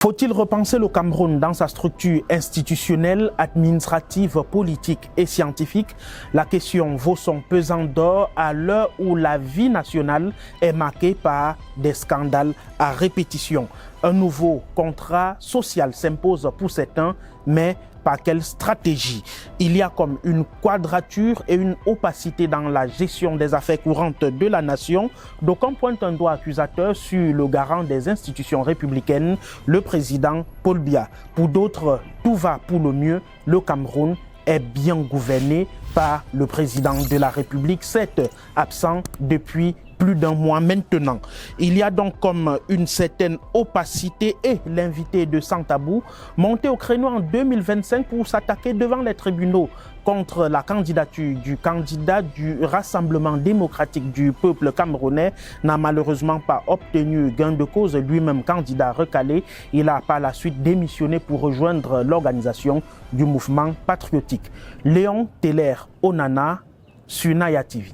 Faut-il repenser le Cameroun dans sa structure institutionnelle, administrative, politique et scientifique? La question vaut son pesant d'or à l'heure où la vie nationale est marquée par des scandales à répétition. Un nouveau contrat social s'impose pour certains, mais par quelle stratégie? Il y a comme une quadrature et une opacité dans la gestion des affaires courantes de la nation. D'aucuns pointent un doigt accusateur sur le garant des institutions républicaines, le président Paul Biya. Pour d'autres, tout va pour le mieux. Le Cameroun est bien gouverné par le président de la République, certes absent depuis plus d'un mois maintenant. Il y a donc comme une certaine opacité et l'invité de Sans Tabou monté au créneau en 2025 pour s'attaquer devant les tribunaux contre la candidature du candidat du Rassemblement démocratique du peuple camerounais n'a malheureusement pas obtenu gain de cause. Lui-même candidat recalé, il a par la suite démissionné pour rejoindre l'organisation du mouvement patriotique. Léon Teller Onana sur Naya TV.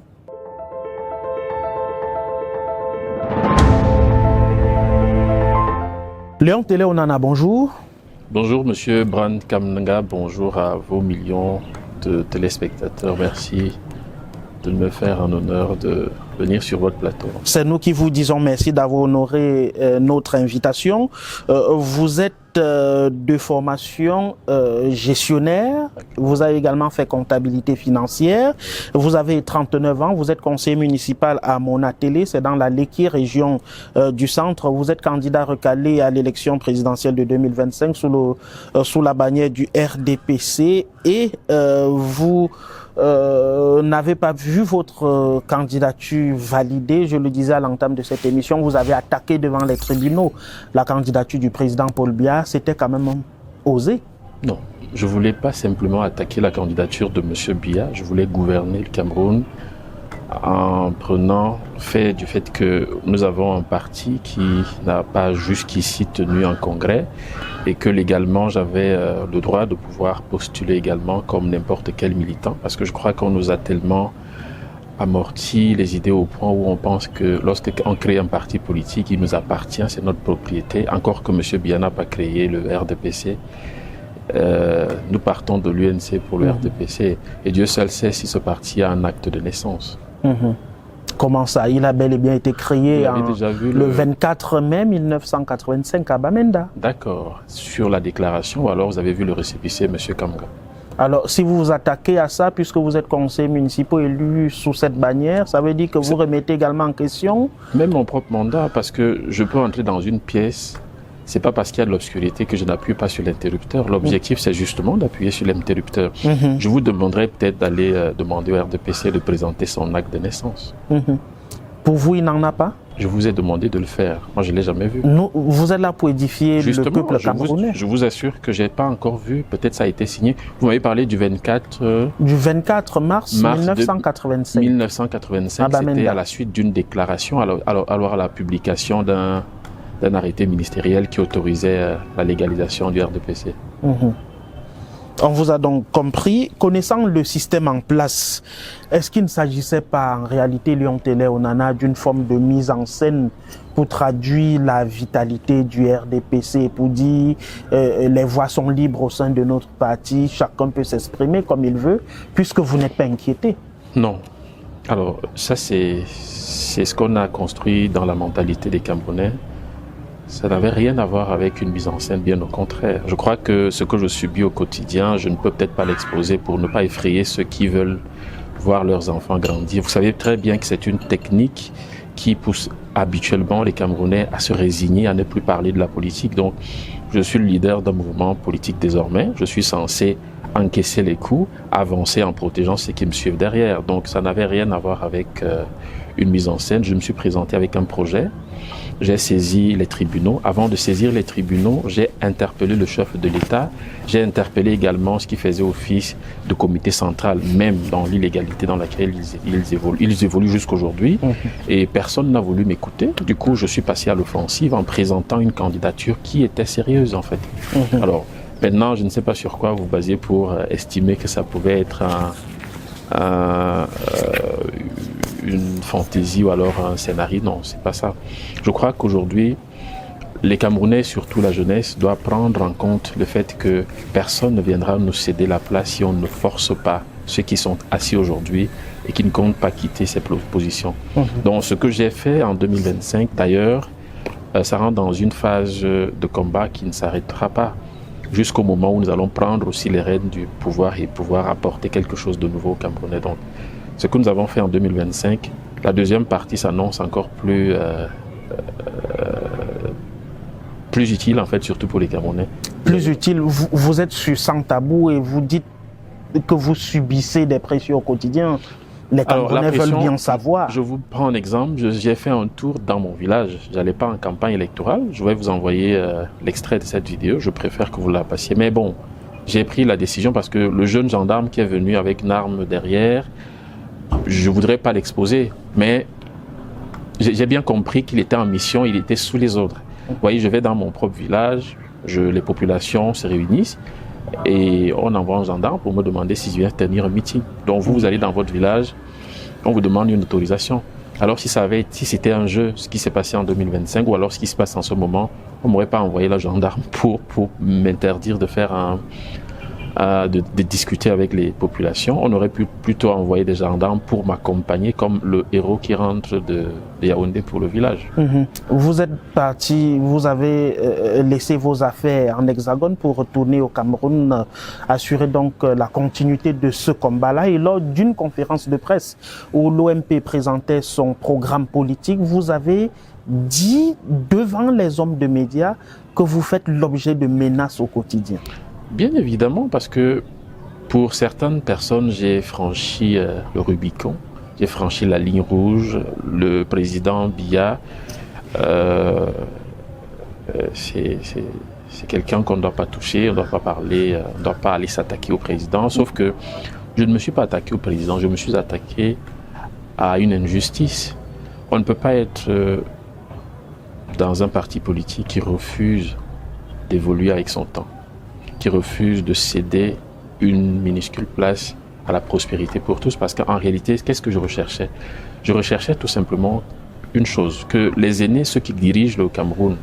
Léon Teller Onana, bonjour. Bonjour Monsieur Brand Kamnanga, bonjour à vos millions de téléspectateurs. Merci de me faire un honneur de venir sur votre plateau. C'est nous qui vous disons merci d'avoir honoré notre invitation. Vous êtes de formation gestionnaire, vous avez également fait comptabilité financière, vous avez 39 ans, vous êtes conseiller municipal à Monatélé, c'est dans la Léki, région du centre. Vous êtes candidat recalé à l'élection présidentielle de 2025 sous la bannière du RDPC et vous n'avez pas vu votre candidature validée. Je le disais à l'entame de cette émission, vous avez attaqué devant les tribunaux la candidature du président Paul Biya. C'était quand même osé. Non, je ne voulais pas simplement attaquer la candidature de M. Biya, je voulais gouverner le Cameroun en prenant fait du fait que nous avons un parti qui n'a pas jusqu'ici tenu un congrès et que légalement j'avais le droit de pouvoir postuler également comme n'importe quel militant, parce que je crois qu'on nous a tellement amorti les idées au point où on pense que lorsqu'on crée un parti politique, il nous appartient, c'est notre propriété, encore que M. Biya n'a pas créé le RDPC. Nous partons de l'UNC pour le RDPC et Dieu seul sait si ce parti a un acte de naissance. Comment ça? Il a bel et bien été créé le 24 mai 1985 à Bamenda. D'accord. Sur la déclaration, ou alors vous avez vu le récépissé, M. Kamga? Alors, si vous vous attaquez à ça, puisque vous êtes conseiller municipal élu sous cette bannière, ça veut dire que vous remettez également en question? Même mon propre mandat, parce que je peux entrer dans une pièce. C'est pas parce qu'il y a de l'obscurité que je n'appuie pas sur l'interrupteur. L'objectif, c'est justement d'appuyer sur l'interrupteur. Je vous demanderai peut-être d'aller demander au RDPC de présenter son acte de naissance. Pour vous, il n'en a pas? Je vous ai demandé de le faire. Moi, je ne l'ai jamais vu. Vous êtes là pour édifier le peuple camerounais. Je vous assure que je n'ai pas encore vu. Peut-être ça a été signé. Vous m'avez parlé du 24... Du 24 mars 1985. 1985, c'était à la suite d'une déclaration, alors à la publication d'un arrêté ministériel qui autorisait la légalisation du RDPC. On vous a donc compris. Connaissant le système en place, est-ce qu'il ne s'agissait pas en réalité, Léon Teller Onana, d'une forme de mise en scène pour traduire la vitalité du RDPC, pour dire les voix sont libres au sein de notre parti, chacun peut s'exprimer comme il veut, puisque vous n'êtes pas inquiété? Non. Alors, ça c'est ce qu'on a construit dans la mentalité des Camerounais. Ça n'avait rien à voir avec une mise en scène, bien au contraire. Je crois que ce que je subis au quotidien, je ne peux peut-être pas l'exposer pour ne pas effrayer ceux qui veulent voir leurs enfants grandir. Vous savez très bien que c'est une technique qui pousse habituellement les Camerounais à se résigner, à ne plus parler de la politique. Donc, je suis le leader d'un mouvement politique désormais. Je suis censé encaisser les coups, avancer en protégeant ceux qui me suivent derrière. Donc, ça n'avait rien à voir avec une mise en scène. Je me suis présenté avec un projet. J'ai saisi les tribunaux. Avant de saisir les tribunaux, j'ai interpellé le chef de l'État. J'ai interpellé également ce qui faisait office de comité central, même dans l'illégalité dans laquelle ils évoluent jusqu'aujourd'hui. Et personne n'a voulu m'écouter. Du coup, je suis passé à l'offensive en présentant une candidature qui était sérieuse, en fait. Alors, maintenant, je ne sais pas sur quoi vous basez pour estimer que ça pouvait être une fantaisie ou alors un scénario. Non, c'est pas ça. Je crois qu'aujourd'hui, les Camerounais, surtout la jeunesse, doivent prendre en compte le fait que personne ne viendra nous céder la place si on ne force pas ceux qui sont assis aujourd'hui et qui ne comptent pas quitter ces positions. Donc ce que j'ai fait en 2025, d'ailleurs, ça rentre dans une phase de combat qui ne s'arrêtera pas jusqu'au moment où nous allons prendre aussi les rênes du pouvoir et pouvoir apporter quelque chose de nouveau aux Camerounais. Donc ce que nous avons fait en 2025, la deuxième partie s'annonce encore plus utile en fait, surtout pour les Camerounais. Plus utile, vous êtes sur Sans Tabou et vous dites que vous subissez des pressions au quotidien. Les Camerounais veulent bien savoir. Je vous prends un exemple, j'ai fait un tour dans mon village, je n'allais pas en campagne électorale, je vais vous envoyer l'extrait de cette vidéo, je préfère que vous la passiez. Mais bon, j'ai pris la décision parce que le jeune gendarme qui est venu avec une arme derrière, je ne voudrais pas l'exposer, mais j'ai bien compris qu'il était en mission, il était sous les ordres. Vous voyez, je vais dans mon propre village, les populations se réunissent et on envoie un gendarme pour me demander si je viens tenir un meeting. Donc vous allez dans votre village, on vous demande une autorisation. Alors si c'était un jeu, ce qui s'est passé en 2025 ou alors ce qui se passe en ce moment, on ne m'aurait pas envoyé le gendarme pour m'interdire de faire de discuter avec les populations. On aurait pu plutôt envoyer des gendarmes pour m'accompagner comme le héros qui rentre de Yaoundé pour le village. Vous êtes parti, vous avez laissé vos affaires en Hexagone pour retourner au Cameroun, assurer donc la continuité de ce combat-là. Et lors d'une conférence de presse où l'OMP présentait son programme politique, vous avez dit devant les hommes de médias que vous faites l'objet de menaces au quotidien. Bien évidemment, parce que pour certaines personnes, j'ai franchi le Rubicon, j'ai franchi la ligne rouge. Le président Biya, c'est quelqu'un qu'on ne doit pas toucher, on ne doit pas parler, on ne doit pas aller s'attaquer au président. Sauf que je ne me suis pas attaqué au président, je me suis attaqué à une injustice. On ne peut pas être dans un parti politique qui refuse d'évoluer avec son temps, qui refuse de céder une minuscule place à la prospérité pour tous, parce qu'en réalité, qu'est-ce que je recherchais? Je recherchais tout simplement une chose, que les aînés, ceux qui dirigent le Cameroun,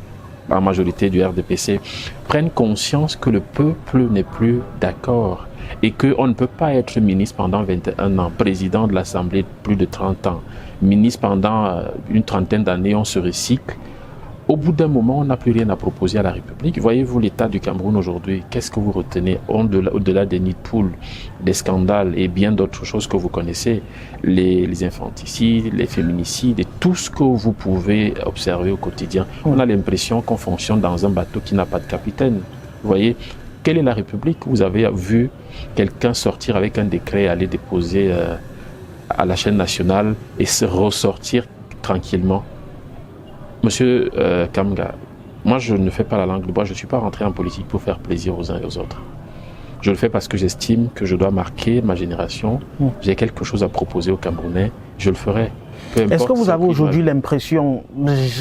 en majorité du RDPC, prennent conscience que le peuple n'est plus d'accord et qu'on ne peut pas être ministre pendant 21 ans, président de l'Assemblée plus de 30 ans, ministre pendant une trentaine d'années, on se recycle. Au bout d'un moment, on n'a plus rien à proposer à la République. Voyez-vous l'état du Cameroun aujourd'hui? Qu'est-ce que vous retenez au-delà des nids de poules, des scandales et bien d'autres choses que vous connaissez, les infanticides, les féminicides et tout ce que vous pouvez observer au quotidien. On a l'impression qu'on fonctionne dans un bateau qui n'a pas de capitaine. Vous voyez, quelle est la République? Vous avez vu quelqu'un sortir avec un décret, aller déposer à la chaîne nationale et se ressortir tranquillement. Monsieur Kamga, moi je ne fais pas la langue de bois, je ne suis pas rentré en politique pour faire plaisir aux uns et aux autres. Je le fais parce que j'estime que je dois marquer ma génération. J'ai quelque chose à proposer aux Camerounais, je le ferai. Est-ce que vous avez aujourd'hui l'impression,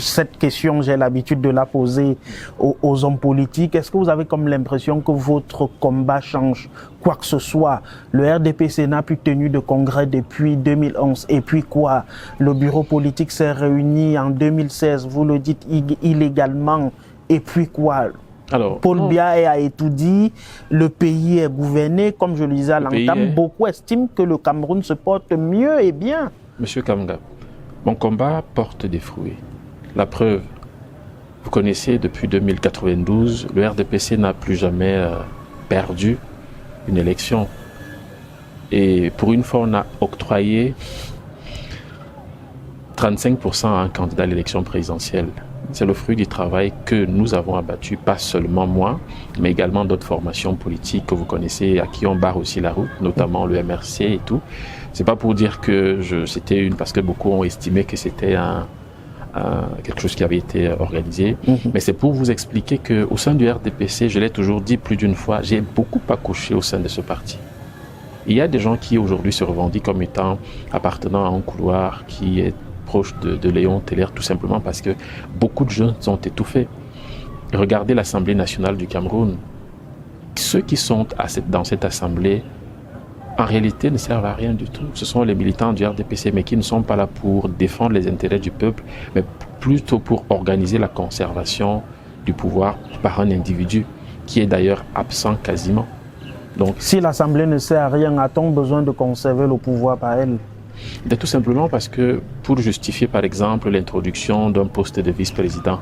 cette question j'ai l'habitude de la poser aux hommes politiques, est-ce que vous avez comme l'impression que votre combat change quoi que ce soit? Le RDPC n'a plus tenu de congrès depuis 2011 et puis quoi? Le bureau politique s'est réuni en 2016, vous le dites illégalement, et puis quoi? Alors, Paul Biya a tout dit, le pays est gouverné, comme je le disais à l'entame, beaucoup estiment que le Cameroun se porte mieux et bien. Monsieur Kamga, mon combat porte des fruits. La preuve, vous connaissez, depuis 2092, le RDPC n'a plus jamais perdu une élection. Et pour une fois, on a octroyé 35% à un candidat à l'élection présidentielle. C'est le fruit du travail que nous avons abattu, pas seulement moi, mais également d'autres formations politiques que vous connaissez, à qui on barre aussi la route, notamment le MRC et tout. C'est pas pour dire que c'était parce que beaucoup ont estimé que c'était quelque chose qui avait été organisé, mais c'est pour vous expliquer qu'au sein du RDPC, je l'ai toujours dit plus d'une fois, j'ai beaucoup accouché au sein de ce parti. Il y a des gens qui aujourd'hui se revendiquent comme étant appartenant à un couloir qui est proche de Léon Teller, tout simplement parce que beaucoup de jeunes sont étouffés. Regardez l'Assemblée nationale du Cameroun. Ceux qui sont dans cette assemblée, en réalité, ne servent à rien du tout. Ce sont les militants du RDPC, mais qui ne sont pas là pour défendre les intérêts du peuple, mais plutôt pour organiser la conservation du pouvoir par un individu qui est d'ailleurs absent quasiment. Donc, si l'Assemblée ne sert à rien, a-t-on besoin de conserver le pouvoir par elle? Tout simplement parce que pour justifier par exemple l'introduction d'un poste de vice-président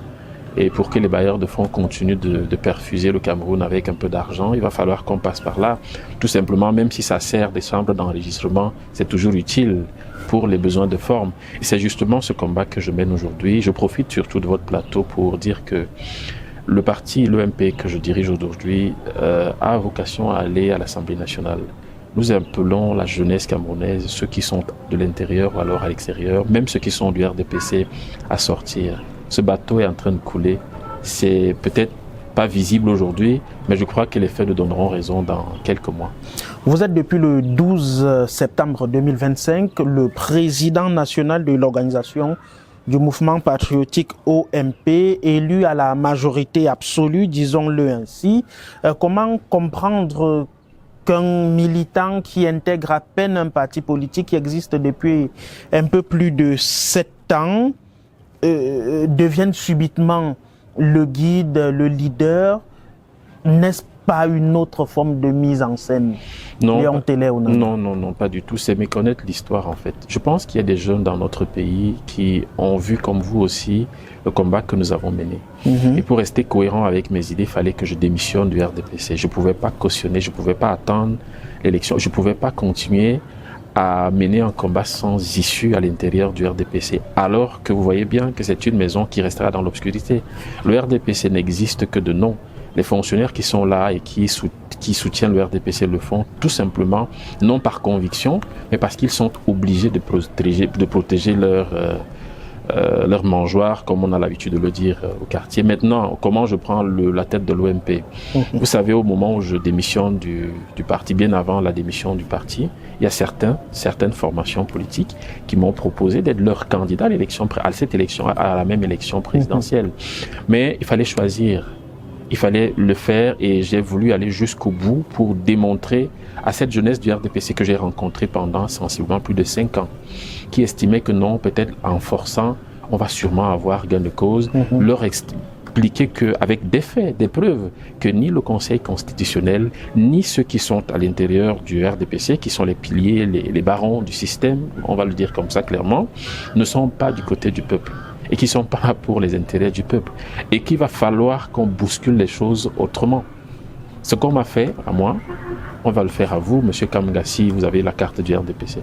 et pour que les bailleurs de fonds continuent de perfuser le Cameroun avec un peu d'argent, il va falloir qu'on passe par là. Tout simplement, même si ça sert des chambres d'enregistrement, c'est toujours utile pour les besoins de forme. Et c'est justement ce combat que je mène aujourd'hui. Je profite surtout de votre plateau pour dire que le parti, l'OMP que je dirige aujourd'hui, a vocation à aller à l'Assemblée nationale. Nous appelons la jeunesse camerounaise, ceux qui sont de l'intérieur ou alors à l'extérieur, même ceux qui sont du RDPC, à sortir. Ce bateau est en train de couler. C'est peut-être pas visible aujourd'hui, mais je crois que les faits nous donneront raison dans quelques mois. Vous êtes depuis le 12 septembre 2025 le président national de l'organisation du mouvement patriotique OMP, élu à la majorité absolue, disons-le ainsi. Comment comprendre qu'un militant qui intègre à peine un parti politique qui existe depuis un peu plus de 7 ans devienne subitement le guide, le leader? N'est-ce pas une autre forme de mise en scène? Non, non, pas du tout. C'est méconnaître l'histoire en fait. Je pense qu'il y a des jeunes dans notre pays qui ont vu comme vous aussi le combat que nous avons mené. Et pour rester cohérent avec mes idées, il fallait que je démissionne du RDPC. Je ne pouvais pas cautionner, je ne pouvais pas attendre l'élection, je ne pouvais pas continuer à mener un combat sans issue à l'intérieur du RDPC, alors que vous voyez bien que c'est une maison qui restera dans l'obscurité. Le RDPC n'existe que de nom. Les fonctionnaires qui sont là et qui soutiennent le RDPC le font tout simplement, non par conviction, mais parce qu'ils sont obligés de protéger leur mangeoire, comme on a l'habitude de le dire au quartier. Maintenant, comment je prends la tête de l'OMP? Vous savez, au moment où je démissionne du parti, bien avant la démission du parti, il y a certaines formations politiques qui m'ont proposé d'être leur candidat à cette élection, à la même élection présidentielle. Mais il fallait choisir. Il fallait le faire et j'ai voulu aller jusqu'au bout pour démontrer à cette jeunesse du RDPC que j'ai rencontrée pendant sensiblement plus de 5 ans, qui estimait que non, peut-être en forçant, on va sûrement avoir gain de cause, leur expliquer qu'avec des faits, des preuves, que ni le Conseil constitutionnel, ni ceux qui sont à l'intérieur du RDPC, qui sont les piliers, les barons du système, on va le dire comme ça clairement, ne sont pas du côté du peuple. Et qui ne sont pas là pour les intérêts du peuple. Et qu'il va falloir qu'on bouscule les choses autrement. Ce qu'on m'a fait à moi, on va le faire à vous, M. Kamgassi, vous avez la carte du RDPC.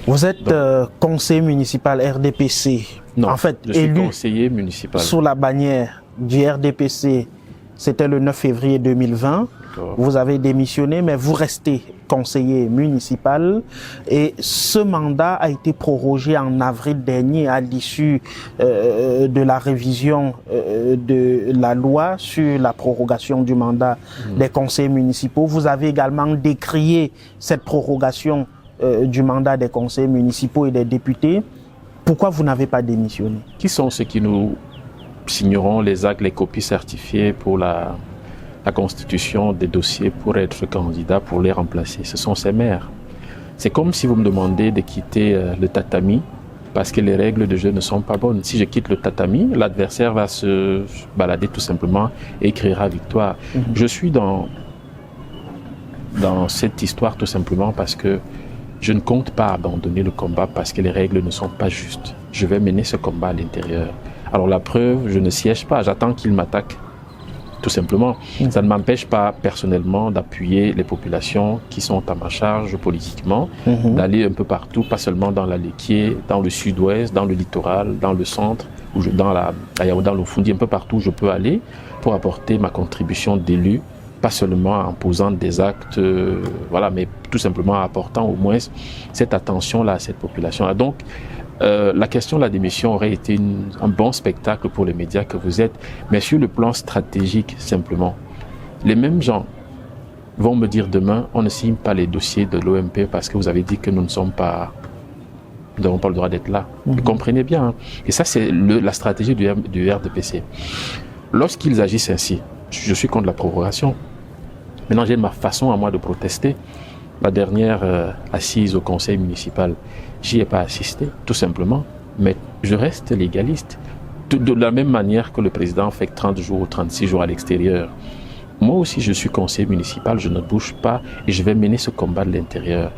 Vous êtes conseiller municipal RDPC. Non, en fait, je suis élu conseiller municipal. Sous la bannière du RDPC, c'était le 9 février 2020. Vous avez démissionné, mais vous restez conseiller municipal et ce mandat a été prorogé en avril dernier à l'issue de la révision de la loi sur la prorogation du mandat des conseillers municipaux. Vous avez également décrié cette prorogation du mandat des conseillers municipaux et des députés. Pourquoi vous n'avez pas démissionné? Qui sont ceux qui nous signeront les actes, les copies certifiées pour la constitution des dossiers pour être candidat, pour les remplacer? Ce sont ces maires. C'est comme si vous me demandez de quitter le tatami parce que les règles de jeu ne sont pas bonnes. Si je quitte le tatami, l'adversaire va se balader tout simplement et criera victoire. Je suis dans cette histoire tout simplement parce que je ne compte pas abandonner le combat parce que les règles ne sont pas justes. Je vais mener ce combat à l'intérieur. Alors la preuve, je ne siège pas, j'attends qu'il m'attaque. Tout simplement. Ça ne m'empêche pas personnellement d'appuyer les populations qui sont à ma charge politiquement, d'aller un peu partout, pas seulement dans la Léquier, dans le sud-ouest, dans le littoral, dans le centre, dans le Fundi, un peu partout où je peux aller pour apporter ma contribution d'élu, pas seulement en posant des actes, mais tout simplement en apportant au moins cette attention-là à cette population-là. Donc, la question de la démission aurait été un bon spectacle pour les médias que vous êtes, mais sur le plan stratégique, simplement. Les mêmes gens vont me dire demain, on ne signe pas les dossiers de l'OMP parce que vous avez dit que nous n'avons pas le droit d'être là. Vous comprenez bien. Hein? Et ça, c'est la stratégie du RDPC. Lorsqu'ils agissent ainsi, je suis contre la prorogation. Maintenant, j'ai ma façon à moi de protester. La dernière assise au conseil municipal, j'y ai pas assisté, tout simplement. Mais je reste légaliste. de la même manière que le président fait 30 jours ou 36 jours à l'extérieur. Moi aussi, je suis conseiller municipal, je ne bouge pas et je vais mener ce combat de l'intérieur.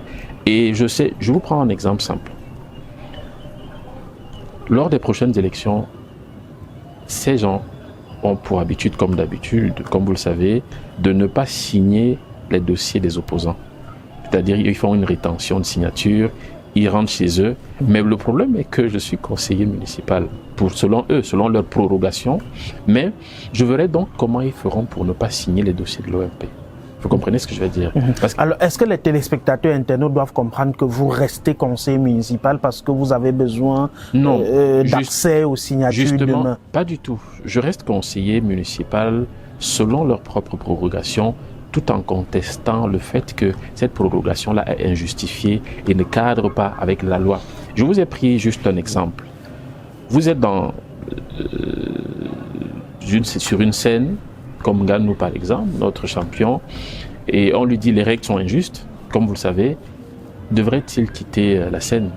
Et je vous prends un exemple simple. Lors des prochaines élections, ces gens ont pour habitude, comme d'habitude, comme vous le savez, de ne pas signer les dossiers des opposants. C'est-à-dire, ils font une rétention de signature, ils rentrent chez eux. Mais le problème est que je suis conseiller municipal, selon eux, selon leur prorogation. Mais je verrai donc comment ils feront pour ne pas signer les dossiers de l'OMP. Vous comprenez ce que je veux dire? Alors, est-ce que les téléspectateurs internautes doivent comprendre que vous restez conseiller municipal parce que vous avez besoin d'accès aux signatures? Justement, pas du tout. Je reste conseiller municipal selon leur propre prorogation, tout en contestant le fait que cette prorogation-là est injustifiée et ne cadre pas avec la loi. Je vous ai pris juste un exemple. Vous êtes sur une scène, comme Nganou par exemple, notre champion, et on lui dit les règles sont injustes, comme vous le savez, devrait-il quitter la scène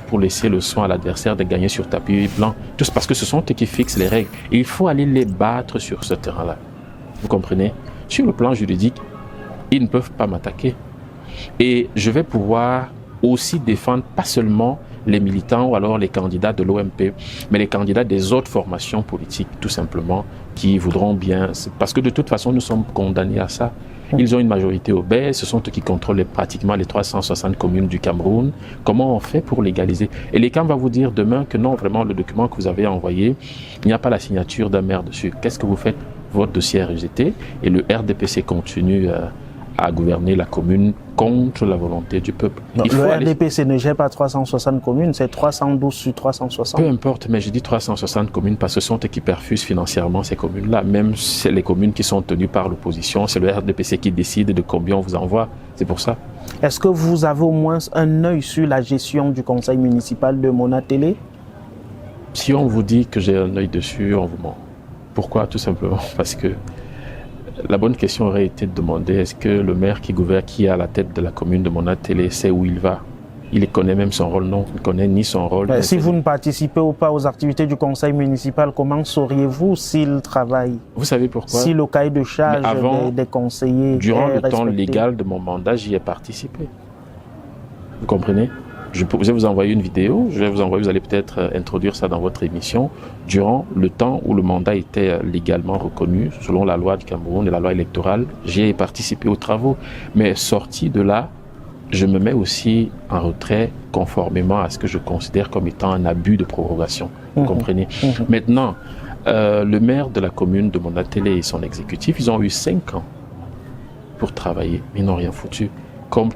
pour laisser le soin à l'adversaire de gagner sur tapis blanc? Tout parce que ce sont eux qui fixent les règles. Et il faut aller les battre sur ce terrain-là. Vous comprenez? Sur le plan juridique, ils ne peuvent pas m'attaquer. Et je vais pouvoir aussi défendre pas seulement les militants ou alors les candidats de l'OMP, mais les candidats des autres formations politiques, tout simplement, qui voudront bien... Parce que de toute façon, nous sommes condamnés à ça. Ils ont une majorité obèse, ce sont eux qui contrôlent pratiquement les 360 communes du Cameroun. Comment on fait pour légaliser? Et l'ECAM va vous dire demain que non, vraiment, le document que vous avez envoyé, il n'y a pas la signature d'un maire dessus. Qu'est-ce que vous faites? Votre dossier est rejeté et le RDPC continue à gouverner la commune contre la volonté du peuple. Non, le RDPC ne gère pas 360 communes, c'est 312 sur 360. Peu importe, mais je dis 360 communes parce que ce sont eux qui perfusent financièrement ces communes-là. Même c'est les communes qui sont tenues par l'opposition, c'est le RDPC qui décide de combien on vous envoie. C'est pour ça. Est-ce que vous avez au moins un œil sur la gestion du conseil municipal de Mona Télé? Si on vous dit que j'ai un œil dessus, on vous ment. Pourquoi? Tout simplement parce que la bonne question aurait été de demander est-ce que le maire qui gouverne, qui est à la tête de la commune de Mona Télé, sait où il va? Il connaît même son rôle? Non, il ne connaît ni son rôle. Si vous ne participez ou pas aux activités du conseil municipal, comment sauriez-vous s'il travaille? Vous savez pourquoi? Si le cahier de charge des conseillers durant le temps respecté. légal de mon mandat, j'y ai participé. Vous comprenez? Je vais vous envoyer une vidéo, vous allez peut-être introduire ça dans votre émission. Durant le temps où le mandat était légalement reconnu, selon la loi du Cameroun et la loi électorale, j'ai participé aux travaux. Mais sorti de là, je me mets aussi en retrait conformément à ce que je considère comme étant un abus de prorogation. Vous comprenez? Maintenant, le maire de la commune de Mona Télé et son exécutif, ils ont eu 5 ans pour travailler, mais ils n'ont rien foutu.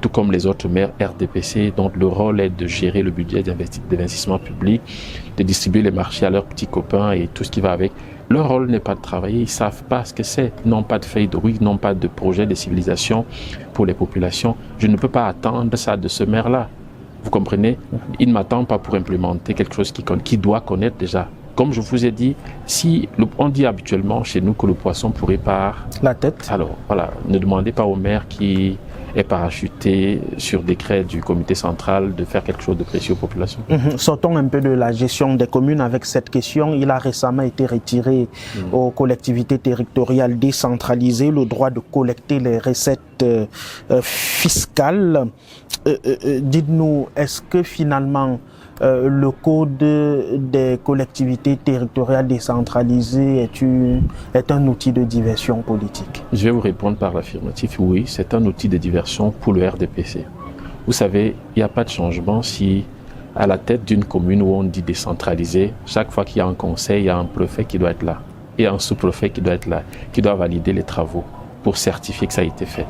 Tout comme les autres maires RDPC, dont le rôle est de gérer le budget d'investissement public, de distribuer les marchés à leurs petits copains et tout ce qui va avec. Leur rôle n'est pas de travailler, ils ne savent pas ce que c'est. Ils n'ont pas de feuille de route, ils n'ont pas de projet de civilisation pour les populations. Je ne peux pas attendre ça de ce maire-là. Vous comprenez? Il ne m'attend pas pour implémenter quelque chose qu'il doit connaître déjà. Comme je vous ai dit, on dit habituellement chez nous que le poisson pourrait par la tête. Alors voilà, ne demandez pas au maire qui est parachuté sur décret du comité central de faire quelque chose de précieux aux populations. Sortons un peu de la gestion des communes avec cette question. Il a récemment été retiré aux collectivités territoriales décentralisées le droit de collecter les recettes fiscales. Dites-nous, est-ce que finalement le code des collectivités territoriales décentralisées est un outil de diversion politique? Je vais vous répondre par l'affirmatif. Oui, c'est un outil de diversion pour le RDPC. Vous savez, il n'y a pas de changement si à la tête d'une commune où on dit décentralisé, chaque fois qu'il y a un conseil, il y a un préfet qui doit être là et un sous-préfet qui doit être là, qui doit valider les travaux pour certifier que ça a été fait.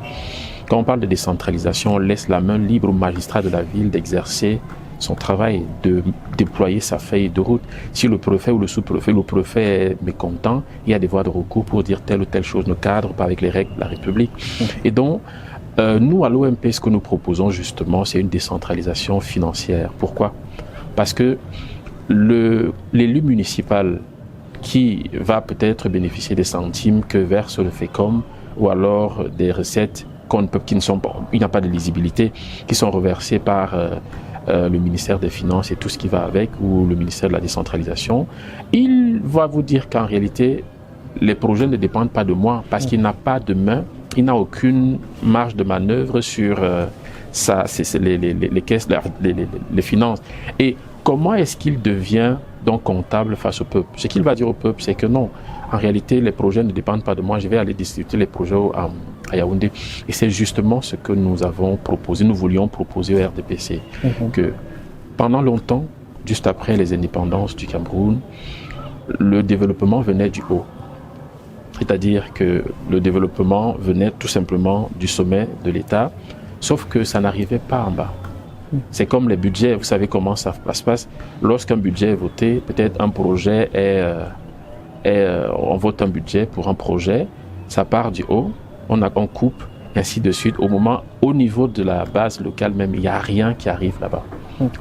Quand on parle de décentralisation, on laisse la main libre au magistrat de la ville d'exercer son travail, de déployer sa feuille de route. Si le préfet ou le sous-préfet, le préfet est mécontent, il y a des voies de recours pour dire telle ou telle chose ne cadre pas avec les règles de la République. Et donc, nous, à l'OMP, ce que nous proposons justement, c'est une décentralisation financière. Pourquoi? Parce que l'élu municipal qui va peut-être bénéficier des centimes que verse le FECOM ou alors des recettes qui ne sont pas, il n'y a pas de lisibilité, qui sont reversées par le ministère des Finances et tout ce qui va avec, ou le ministère de la décentralisation, il va vous dire qu'en réalité, les projets ne dépendent pas de moi parce qu'il n'a pas de main, il n'a aucune marge de manœuvre sur les caisses, les finances. Et comment est-ce qu'il devient donc comptable face au peuple? Ce qu'il va dire au peuple, c'est que non, en réalité, les projets ne dépendent pas de moi, je vais aller distribuer les projets à Yaoundé. Et c'est justement ce que nous avons proposé, nous voulions proposer au RDPC, que pendant longtemps, juste après les indépendances du Cameroun, le développement venait du haut. C'est-à-dire que le développement venait tout simplement du sommet de l'État, sauf que ça n'arrivait pas en bas. C'est comme les budgets, vous savez comment ça se passe. Lorsqu'un budget est voté, peut-être un projet on vote un budget pour un projet, ça part du haut, on coupe, ainsi de suite. Au niveau de la base locale même, il n'y a rien qui arrive là-bas.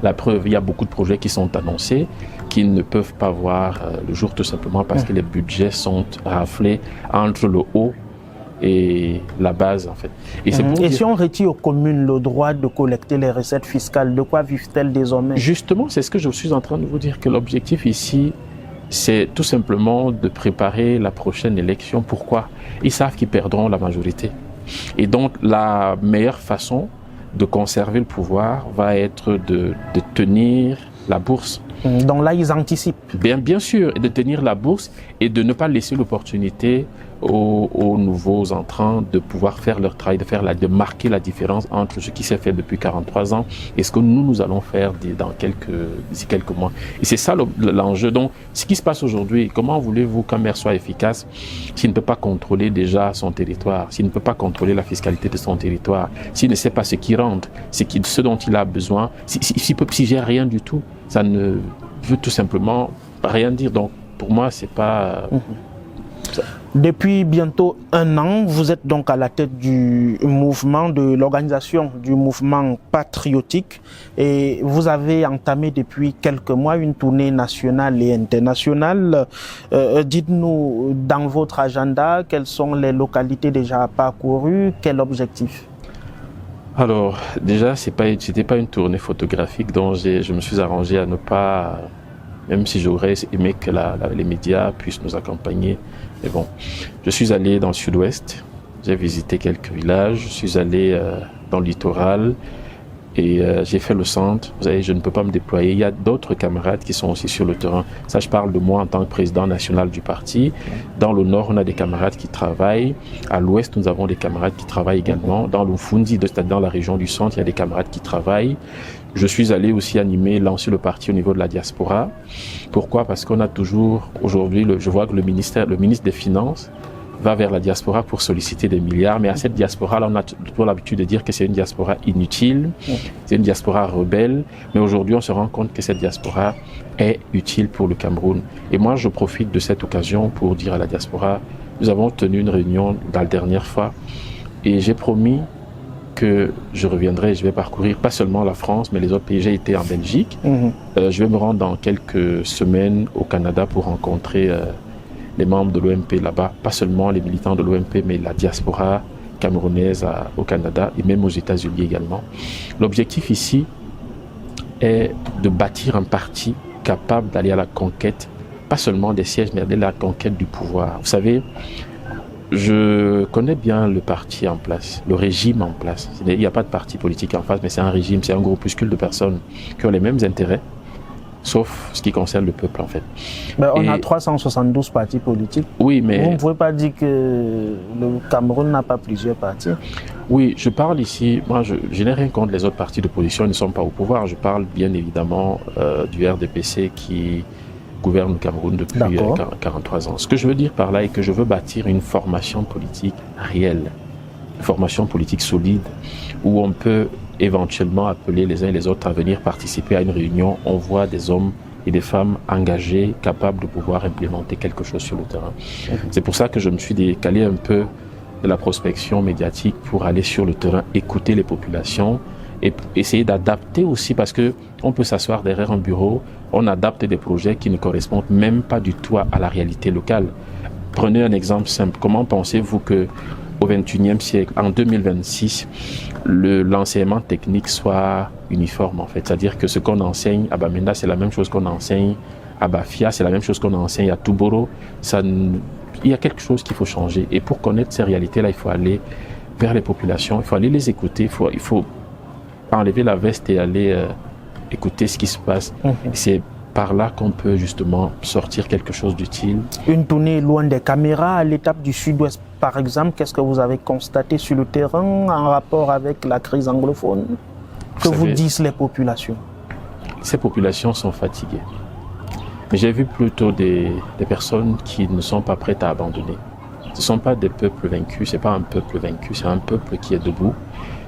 La preuve, il y a beaucoup de projets qui sont annoncés, qui ne peuvent pas voir le jour tout simplement parce que les budgets sont raflés entre le haut et la base en fait. Et si on retire aux communes le droit de collecter les recettes fiscales, de quoi vivent-elles désormais? Justement, c'est ce que je suis en train de vous dire, que l'objectif ici, c'est tout simplement de préparer la prochaine élection. Pourquoi? Ils savent qu'ils perdront la majorité. Et donc, la meilleure façon de conserver le pouvoir va être de tenir la bourse. Donc là, ils anticipent. Bien sûr, et de tenir la bourse et de ne pas laisser l'opportunité aux nouveaux entrants de pouvoir faire leur travail, de marquer la différence entre ce qui s'est fait depuis 43 ans et ce que nous allons faire d'ici quelques mois. Et c'est ça l'enjeu. Donc, ce qui se passe aujourd'hui, comment voulez-vous qu'un maire soit efficace s'il ne peut pas contrôler déjà son territoire, s'il ne peut pas contrôler la fiscalité de son territoire, s'il ne sait pas ce qui rentre, ce dont il a besoin, s'il ne gère rien du tout, ça ne veut tout simplement rien dire. Donc, pour moi, c'est pas... Depuis bientôt 1 an, vous êtes donc à la tête du mouvement, de l'organisation du mouvement patriotique, et vous avez entamé depuis quelques mois une tournée nationale et internationale. Dites-nous, dans votre agenda, quelles sont les localités déjà parcourues, quel objectif? Alors, déjà, c'était pas une tournée photographique dont je me suis arrangé à ne pas, même si j'aurais aimé que les médias puissent nous accompagner. Mais bon, je suis allé dans le sud-ouest, j'ai visité quelques villages, je suis allé dans le littoral et j'ai fait le centre. Vous savez, je ne peux pas me déployer. Il y a d'autres camarades qui sont aussi sur le terrain. Ça, je parle de moi en tant que président national du parti. Dans le nord, on a des camarades qui travaillent. À l'ouest, nous avons des camarades qui travaillent également. Dans le Fundi, c'est-à-dire dans la région du centre, il y a des camarades qui travaillent. Je suis allé aussi lancer le parti au niveau de la diaspora. Pourquoi? Parce qu'on a toujours, aujourd'hui, je vois que le ministre des Finances va vers la diaspora pour solliciter des milliards. Mais à cette diaspora-là, on a toujours l'habitude de dire que c'est une diaspora inutile, c'est une diaspora rebelle. Mais aujourd'hui, on se rend compte que cette diaspora est utile pour le Cameroun. Et moi, je profite de cette occasion pour dire à la diaspora, nous avons tenu une réunion la dernière fois et j'ai promis que je reviendrai, je vais parcourir pas seulement la France, mais les autres pays. J'ai été en Belgique. Je vais me rendre dans quelques semaines au Canada pour rencontrer les membres de l'OMP là-bas, pas seulement les militants de l'OMP, mais la diaspora camerounaise au Canada et même aux États-Unis également. L'objectif ici est de bâtir un parti capable d'aller à la conquête, pas seulement des sièges, mais d'aller à la conquête du pouvoir. Vous savez, je connais bien le parti en place, le régime en place. Il n'y a pas de parti politique en face, mais c'est un régime, c'est un groupuscule de personnes qui ont les mêmes intérêts, sauf ce qui concerne le peuple en fait. On a 372 partis politiques. Oui, mais... Vous ne pouvez pas dire que le Cameroun n'a pas plusieurs partis? Oui, je parle ici, moi je n'ai rien contre les autres partis d'opposition, ils ne sont pas au pouvoir. Je parle bien évidemment du RDPC qui gouverne le Cameroun depuis 43 ans. Ce que je veux dire par là est que je veux bâtir une formation politique réelle, une formation politique solide, où on peut éventuellement appeler les uns et les autres à venir participer à une réunion. On voit des hommes et des femmes engagés, capables de pouvoir implémenter quelque chose sur le terrain. C'est pour ça que je me suis décalé un peu de la prospection médiatique pour aller sur le terrain, écouter les populations et essayer d'adapter aussi, parce que on peut s'asseoir derrière un bureau, on adapte des projets qui ne correspondent même pas du tout à la réalité locale. Prenez un exemple simple. Comment pensez-vous que au XXIe siècle, en 2026, l'enseignement technique soit uniforme en fait. C'est-à-dire que ce qu'on enseigne à Bamenda, c'est la même chose qu'on enseigne à Bafia, c'est la même chose qu'on enseigne à Touboro. Il y a quelque chose qu'il faut changer. Et pour connaître ces réalités-là, il faut aller vers les populations, il faut aller les écouter, il faut enlever la veste et aller écouter ce qui se passe. C'est par là qu'on peut justement sortir quelque chose d'utile. Une tournée loin des caméras à l'étape du Sud-Ouest, par exemple, qu'est-ce que vous avez constaté sur le terrain en rapport avec la crise anglophone? Vous disent les populations? Ces populations sont fatiguées. Mais j'ai vu plutôt des personnes qui ne sont pas prêtes à abandonner. Ce ne sont pas des peuples vaincus, ce n'est pas un peuple vaincu, c'est un peuple qui est debout,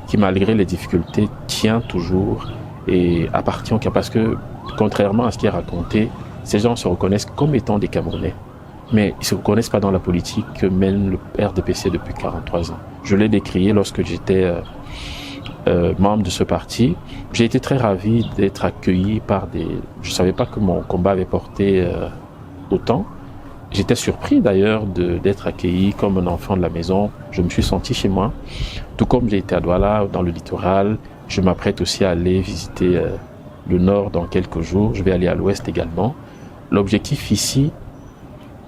qui malgré les difficultés tient toujours et appartient au Cameroun. Parce que contrairement à ce qui est raconté, ces gens se reconnaissent comme étant des Camerounais. Mais ils ne se reconnaissent pas dans la politique que mène le RDPC depuis 43 ans. Je l'ai décrié lorsque j'étais membre de ce parti. J'ai été très ravi d'être accueilli par des... Je ne savais pas que mon combat avait porté autant. J'étais surpris d'ailleurs d'être accueilli comme un enfant de la maison. Je me suis senti chez moi. Tout comme j'ai été à Douala, dans le littoral, je m'apprête aussi à aller visiter le nord dans quelques jours. Je vais aller à l'ouest également. L'objectif ici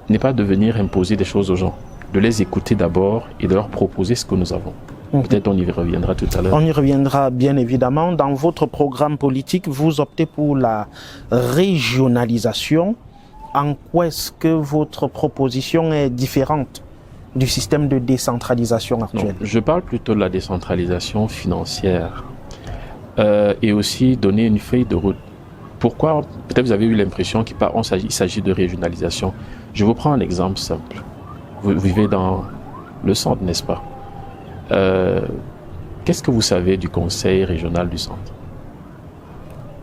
n'est pas de venir imposer des choses aux gens, de les écouter d'abord et de leur proposer ce que nous avons. Peut-être on y reviendra tout à l'heure. On y reviendra bien évidemment. Dans votre programme politique, vous optez pour la régionalisation. En quoi est-ce que votre proposition est différente du système de décentralisation actuel? Non, je parle plutôt de la décentralisation financière et aussi donner une feuille de route. Pourquoi? Peut-être vous avez eu l'impression qu'il s'agit de régionalisation. Je vous prends un exemple simple. Vous vivez dans le centre, n'est-ce pas? Qu'est-ce que vous savez du conseil régional du centre?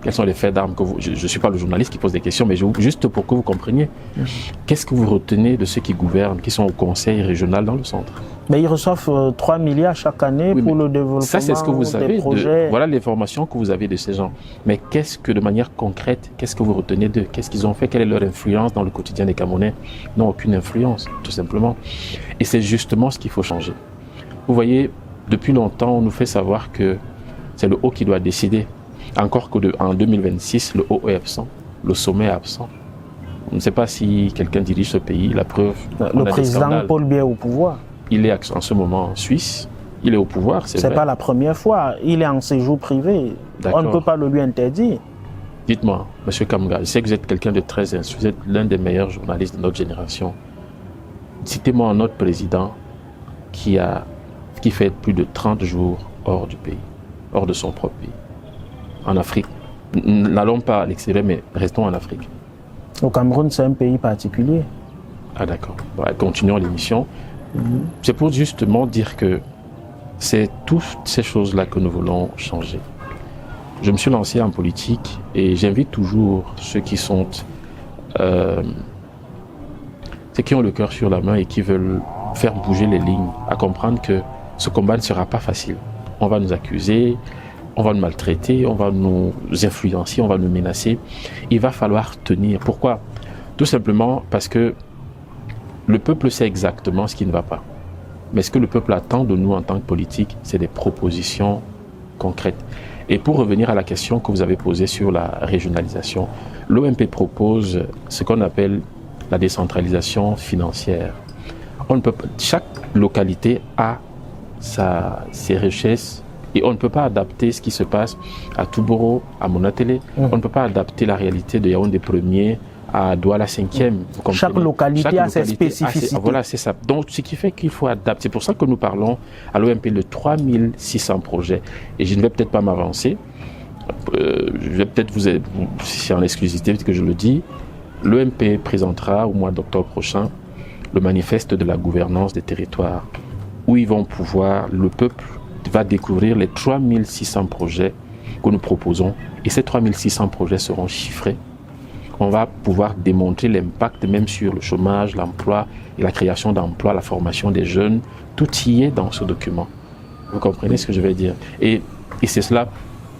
Quels sont les faits d'armes que vous... Je ne suis pas le journaliste qui pose des questions, mais juste pour que vous compreniez. Qu'est-ce que vous retenez de ceux qui gouvernent, qui sont au conseil régional dans le centre? Mais ils reçoivent 3 milliards chaque année pour le développement. Ça, c'est ce que vous savez. Projets. Voilà l'information que vous avez de ces gens. Mais qu'est-ce que, de manière concrète, qu'est-ce que vous retenez d'eux? Qu'est-ce qu'ils ont fait? Quelle est leur influence dans le quotidien des Camerounais? Non, aucune influence, tout simplement. Et c'est justement ce qu'il faut changer. Vous voyez, depuis longtemps, on nous fait savoir que c'est le haut qui doit décider. Encore qu'en 2026, le haut est absent, le sommet est absent. On ne sait pas si quelqu'un dirige ce pays, la preuve. Le président Paul Biya est au pouvoir. Il est en ce moment en Suisse, il est au pouvoir, c'est vrai. C'est pas la première fois, il est en séjour privé. On ne peut pas le lui interdire. Dites-moi, M. Kamga, je sais que vous êtes quelqu'un de très instruit, vous êtes l'un des meilleurs journalistes de notre génération. Citez-moi un autre président qui fait plus de 30 jours hors du pays, hors de son propre pays. En Afrique. N'allons pas à l'extérieur, mais restons en Afrique. Au Cameroun, c'est un pays particulier. Ah d'accord. Bon, continuons l'émission. C'est pour justement dire que c'est toutes ces choses-là que nous voulons changer. Je me suis lancé en politique et j'invite toujours ceux qui sont... ceux qui ont le cœur sur la main et qui veulent faire bouger les lignes, à comprendre que ce combat ne sera pas facile. On va nous accuser, on va nous maltraiter, on va nous influencer, on va nous menacer. Il va falloir tenir. Pourquoi? Tout simplement parce que le peuple sait exactement ce qui ne va pas. Mais ce que le peuple attend de nous en tant que politique, c'est des propositions concrètes. Et pour revenir à la question que vous avez posée sur la régionalisation, l'OMP propose ce qu'on appelle la décentralisation financière. Chaque localité a ses richesses. Et on ne peut pas adapter ce qui se passe à Touboro, à Monatélé. On ne peut pas adapter la réalité de Yaoundé 1er à Douala 5e. Chaque localité a ses spécificités. Voilà, c'est ça. Donc, ce qui fait qu'il faut adapter. C'est pour ça que nous parlons à l'OMP de 3600 projets. Et je ne vais peut-être pas m'avancer. Je vais peut-être c'est en exclusivité que je le dis. L'OMP présentera au mois d'octobre prochain le manifeste de la gouvernance des territoires, où ils vont pouvoir, le peuple va découvrir les 3600 projets que nous proposons. Et ces 3600 projets seront chiffrés. On va pouvoir démontrer l'impact même sur le chômage, l'emploi et la création d'emplois, la formation des jeunes. Tout y est dans ce document. Vous comprenez ce que je vais dire? Et c'est cela.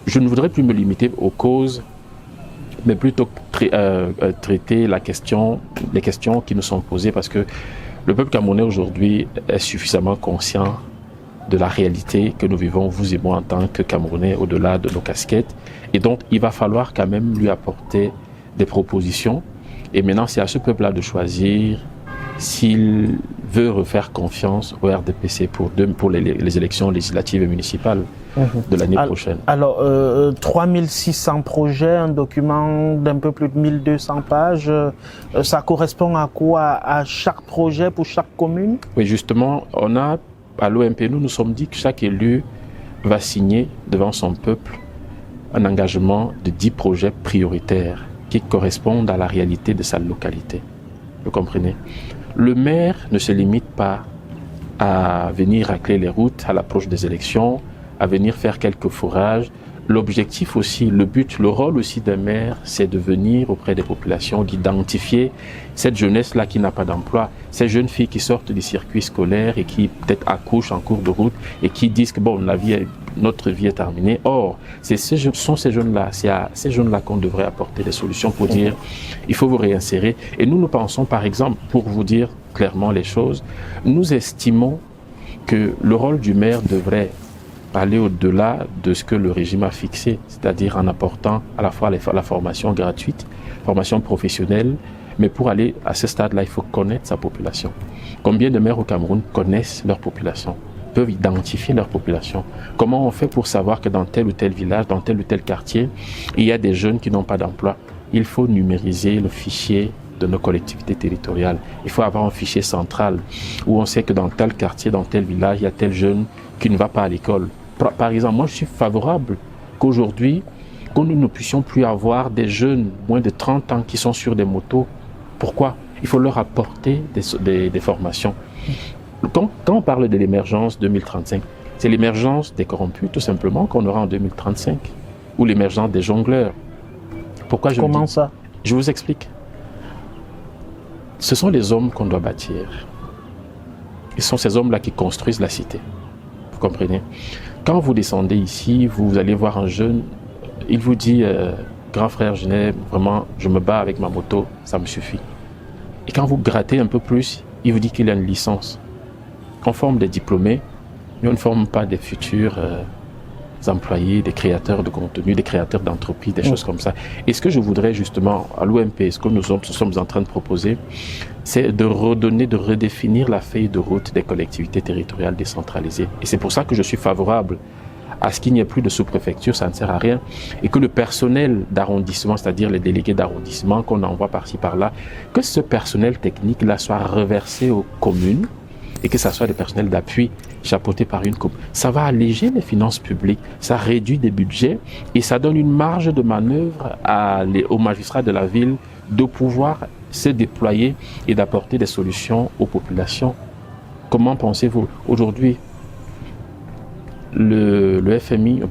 Je ne voudrais plus me limiter aux causes, mais plutôt traiter les questions qui nous sont posées, parce que Le peuple camerounais aujourd'hui est suffisamment conscient de la réalité que nous vivons, vous et moi, en tant que Camerounais, au-delà de nos casquettes. Et donc, il va falloir quand même lui apporter des propositions. Et maintenant, c'est à ce peuple-là de choisir s'il veut refaire confiance au RDPC pour les élections législatives et municipales de l'année prochaine. Alors, 3600 projets, un document d'un peu plus de 1200 pages, ça correspond à quoi? À chaque projet pour chaque commune? Oui, justement, à l'OMP, nous nous sommes dit que chaque élu va signer devant son peuple un engagement de 10 projets prioritaires qui correspondent à la réalité de sa localité. Vous comprenez? Le maire ne se limite pas à venir racler les routes à l'approche des élections, à venir faire quelques fourrages. L'objectif aussi, le but, le rôle aussi d'un maire, c'est de venir auprès des populations, d'identifier cette jeunesse-là qui n'a pas d'emploi, ces jeunes filles qui sortent des circuits scolaires et qui peut-être accouchent en cours de route et qui disent que bon, notre vie est terminée. Or, ce sont ces jeunes-là, c'est à ces jeunes-là qu'on devrait apporter des solutions pour dire il faut vous réinsérer. Et nous pensons, par exemple, pour vous dire clairement les choses, nous estimons que le rôle du maire devrait aller au-delà de ce que le régime a fixé, c'est-à-dire en apportant à la fois la formation gratuite, formation professionnelle, mais pour aller à ce stade-là, il faut connaître sa population. Combien de maires au Cameroun connaissent leur population, peuvent identifier leur population? Comment on fait pour savoir que dans tel ou tel village, dans tel ou tel quartier, il y a des jeunes qui n'ont pas d'emploi? Il faut numériser le fichier de nos collectivités territoriales. Il faut avoir un fichier central où on sait que dans tel quartier, dans tel village, il y a tel jeune qui ne va pas à l'école. Par exemple, moi je suis favorable qu'aujourd'hui, que nous ne puissions plus avoir des jeunes moins de 30 ans qui sont sur des motos. Pourquoi? Il faut leur apporter des formations. Quand on parle de l'émergence 2035, c'est l'émergence des corrompus tout simplement qu'on aura en 2035, ou l'émergence des jongleurs. Pourquoi je Comment ça? Je vous explique. Ce sont les hommes qu'on doit bâtir. Ce sont ces hommes-là qui construisent la cité. Vous comprenez? Quand vous descendez ici, vous allez voir un jeune, il vous dit grand frère, vraiment, je me bats avec ma moto, ça me suffit. Et quand vous grattez un peu plus, il vous dit qu'il a une licence. On forme des diplômés, mais on ne forme pas des futurs employés, des créateurs de contenu, des créateurs d'entreprises, des choses comme ça. Et ce que je voudrais justement à l'OMP, ce que nous sommes en train de proposer, c'est de redéfinir la feuille de route des collectivités territoriales décentralisées. Et c'est pour ça que je suis favorable à ce qu'il n'y ait plus de sous-préfecture, ça ne sert à rien, et que le personnel d'arrondissement, c'est-à-dire les délégués d'arrondissement qu'on envoie par-ci par-là, que ce personnel technique-là soit reversé aux communes, et que ça soit des personnels d'appui chapeautés par une coupe. Ça va alléger les finances publiques, ça réduit des budgets et ça donne une marge de manœuvre aux magistrats de la ville de pouvoir se déployer et d'apporter des solutions aux populations. Comment pensez-vous? Aujourd'hui, le FMI,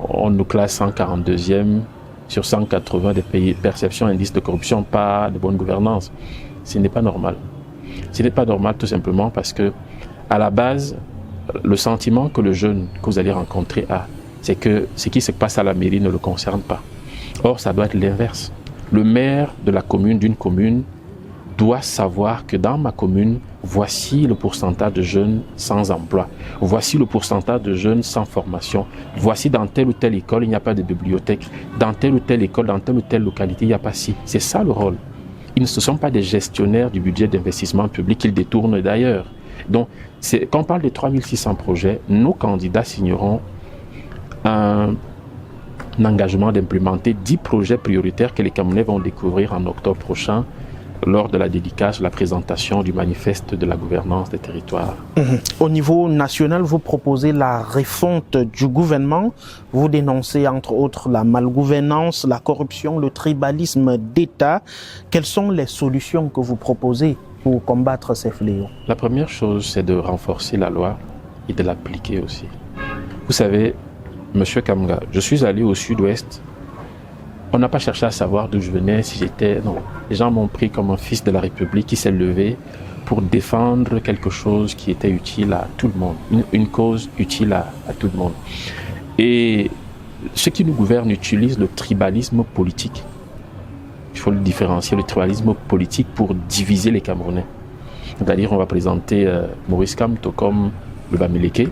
on nous classe 142e sur 180 des pays, perception, indice de corruption, pas de bonne gouvernance. Ce n'est pas normal. Ce n'est pas normal tout simplement parce que, à la base, le sentiment que le jeune que vous allez rencontrer a, c'est que ce qui se passe à la mairie ne le concerne pas. Or, ça doit être l'inverse. Le maire de la commune, d'une commune, doit savoir que dans ma commune, voici le pourcentage de jeunes sans emploi. Voici le pourcentage de jeunes sans formation. Voici dans telle ou telle école, il n'y a pas de bibliothèque. Dans telle ou telle école, dans telle ou telle localité, il n'y a pas ci. C'est ça le rôle. Ils ne sont pas des gestionnaires du budget d'investissement public qu'ils détournent d'ailleurs. Donc, quand on parle de 3600 projets, nos candidats signeront un engagement d'implémenter 10 projets prioritaires que les Camerounais vont découvrir en octobre prochain lors de la dédicace, la présentation du manifeste de la gouvernance des territoires. Au niveau national, vous proposez la refonte du gouvernement. Vous dénoncez entre autres la malgouvernance, la corruption, le tribalisme d'État. Quelles sont les solutions que vous proposez pour combattre ces fléaux? La première chose, c'est de renforcer la loi et de l'appliquer aussi. Vous savez, Monsieur Kamga, je suis allé au sud-ouest. On n'a pas cherché à savoir d'où je venais, si j'étais... Non, les gens m'ont pris comme un fils de la République qui s'est levé pour défendre quelque chose qui était utile à tout le monde, une cause utile à tout le monde. Et ceux qui nous gouvernent utilisent le tribalisme politique. Il faut le différencier, le tribalisme politique pour diviser les Camerounais. C'est-à-dire, on va présenter Maurice Kamto comme le Bamileke,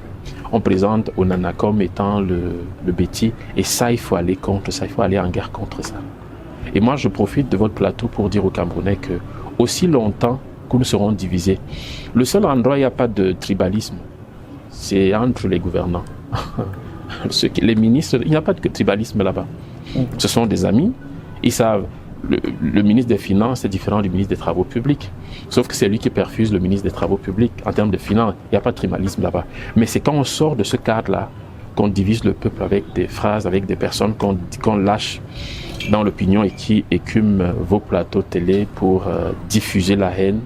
on présente Onana comme étant le Betty, et ça, il faut aller contre ça, il faut aller en guerre contre ça. Et moi, je profite de votre plateau pour dire aux Camerounais que, aussi longtemps que nous serons divisés, le seul endroit où il n'y a pas de tribalisme, c'est entre les gouvernants. Les ministres, il n'y a pas de tribalisme là-bas. Ce sont des amis, ils savent. Le ministre des Finances est différent du ministre des Travaux publics. Sauf que c'est lui qui perfuse le ministre des Travaux publics. En termes de finances, il n'y a pas de tribalisme là-bas. Mais c'est quand on sort de ce cadre-là qu'on divise le peuple avec des phrases, avec des personnes qu'on lâche dans l'opinion et qui écument vos plateaux télé pour diffuser la haine.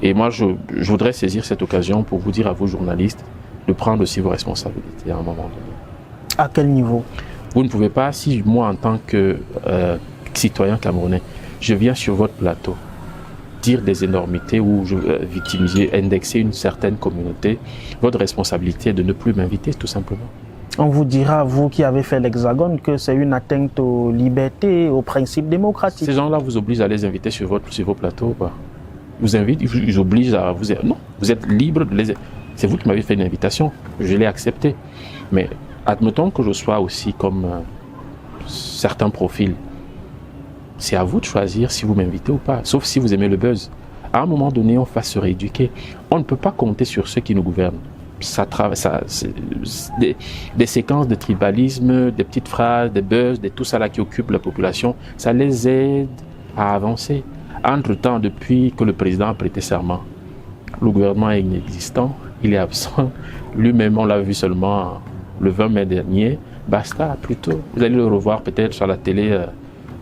Et moi, je voudrais saisir cette occasion pour vous dire à vous, journalistes, de prendre aussi vos responsabilités à un moment donné. À quel niveau? Vous ne pouvez pas, si moi, en tant que citoyen camerounais, je viens sur votre plateau dire des énormités ou victimiser, indexer une certaine communauté, votre responsabilité est de ne plus m'inviter, tout simplement. On vous dira, vous qui avez fait l'Hexagone, que c'est une atteinte aux libertés, aux principes démocratiques. Ces gens-là vous obligent à les inviter sur vos plateaux ou pas? Vous invitent, ils obligent à vous... Non, vous êtes libre de les... C'est vous qui m'avez fait une invitation, je l'ai acceptée. Mais admettons que je sois aussi comme certains profils. C'est à vous de choisir si vous m'invitez ou pas, sauf si vous aimez le buzz. À un moment donné, on va se rééduquer. On ne peut pas compter sur ceux qui nous gouvernent. Des séquences de tribalisme, des petites phrases, des buzz, tout ça là qui occupe la population, ça les aide à avancer. Entre-temps, depuis que le président a prêté serment, le gouvernement est inexistant, il est absent. Lui-même, on l'a vu seulement le 20 mai dernier. Basta, plutôt. Vous allez le revoir peut-être sur la télé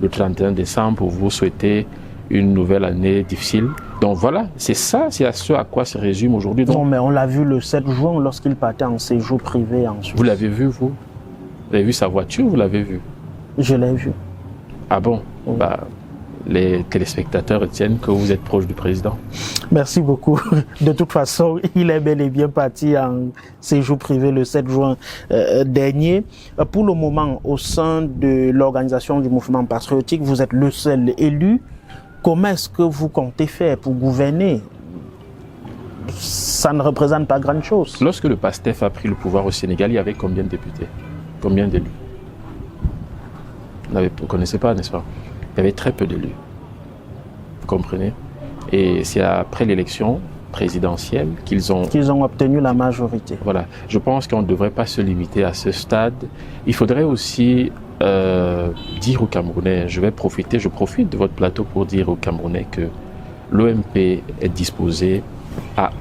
le 31 décembre pour vous souhaiter une nouvelle année difficile. Donc voilà, c'est ça, c'est à ce à quoi se résume aujourd'hui. Non, mais on l'a vu le 7 juin lorsqu'il partait en séjour privé en Suisse. Vous l'avez vu, vous? Vous avez vu sa voiture, vous l'avez vu? Je l'ai vu. Ah bon? Oui. Bah, les téléspectateurs retiennent que vous êtes proche du président. Merci beaucoup. De toute façon, il est bel et bien parti en séjour privé le 7 juin dernier. Pour le moment, au sein de l'organisation du mouvement patriotique, vous êtes le seul élu. Comment est-ce que vous comptez faire pour gouverner? Ça ne représente pas grand-chose. Lorsque le PASTEF a pris le pouvoir au Sénégal, il y avait combien de députés? Combien d'élus? Vous ne connaissez pas, n'est-ce pas? Il y avait très peu d'élus. Vous comprenez? Et c'est après l'élection présidentielle qu'ils ont obtenu la majorité. Voilà. Je pense qu'on ne devrait pas se limiter à ce stade. Il faudrait aussi dire aux Camerounais, je profite de votre plateau pour dire aux Camerounais que l'OMP est disposé à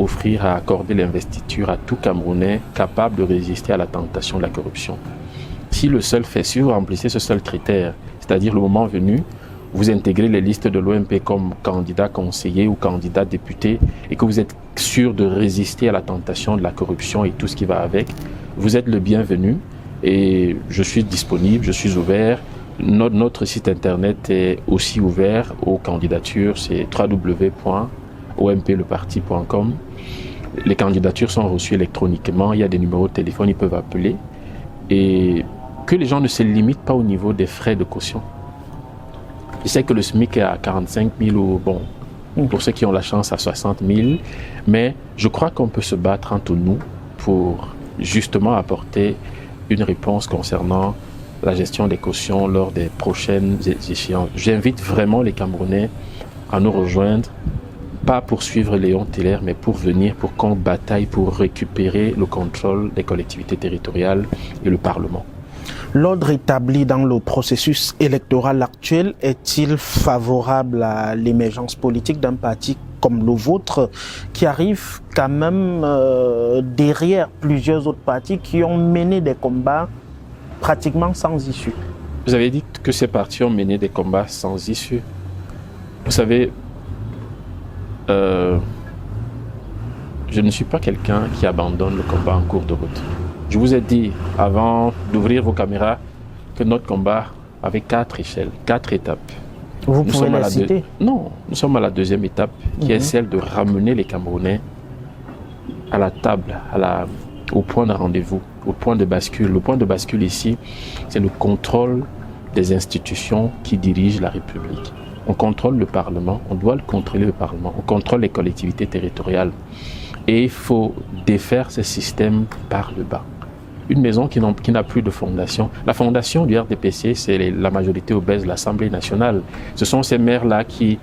accorder l'investiture à tout Camerounais capable de résister à la tentation de la corruption. Si vous remplissez ce seul critère, c'est-à-dire le moment venu, vous intégrez les listes de l'OMP comme candidat conseiller ou candidat député et que vous êtes sûr de résister à la tentation de la corruption et tout ce qui va avec, vous êtes le bienvenu et je suis disponible, je suis ouvert. Notre site internet est aussi ouvert aux candidatures, c'est www.ompleparti.com. Les candidatures sont reçues électroniquement, il y a des numéros de téléphone, ils peuvent appeler et que les gens ne se limitent pas au niveau des frais de caution. Je sais que le SMIC est à 45 000 ou bon, pour ceux qui ont la chance à 60 000, mais je crois qu'on peut se battre entre nous pour justement apporter une réponse concernant la gestion des cautions lors des prochaines échéances. J'invite vraiment les Camerounais à nous rejoindre, pas pour suivre Léon Teller, mais pour venir, pour qu'on bataille pour récupérer le contrôle des collectivités territoriales et le Parlement. L'ordre établi dans le processus électoral actuel est-il favorable à l'émergence politique d'un parti comme le vôtre, qui arrive quand même derrière plusieurs autres partis qui ont mené des combats pratiquement sans issue? Vous avez dit que ces partis ont mené des combats sans issue. Vous savez, je ne suis pas quelqu'un qui abandonne le combat en cours de route. Je vous ai dit, avant d'ouvrir vos caméras, que notre combat avait 4 échelles, 4 étapes. Vous pouvez les citer? Non, nous sommes à la deuxième étape, qui est celle de ramener les Camerounais à la table, au point de rendez-vous, au point de bascule. Le point de bascule ici, c'est le contrôle des institutions qui dirigent la République. On contrôle le Parlement, on doit le contrôler le Parlement, on contrôle les collectivités territoriales. Et il faut défaire ce système par le bas. Une maison qui n'a plus de fondation. La fondation du RDPC, c'est la majorité obèse de l'Assemblée nationale. Ce sont ces maires-là qui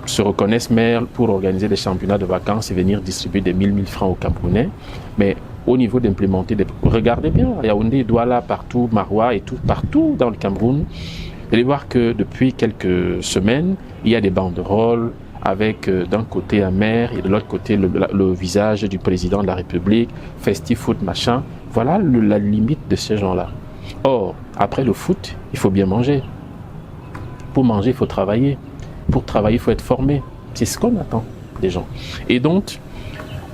se reconnaissent maires pour organiser des championnats de vacances et venir distribuer des 1000 francs aux Camerounais. Mais au niveau d'implémenter regardez bien, Yaoundé, Douala, partout, Maroua et tout, partout dans le Cameroun, vous allez voir que depuis quelques semaines, il y a des banderoles avec d'un côté un maire et de l'autre côté le visage du président de la République, festif foot, machin. Voilà la limite de ces gens-là. Or, après le foot, il faut bien manger. Pour manger, il faut travailler. Pour travailler, il faut être formé. C'est ce qu'on attend des gens. Et donc,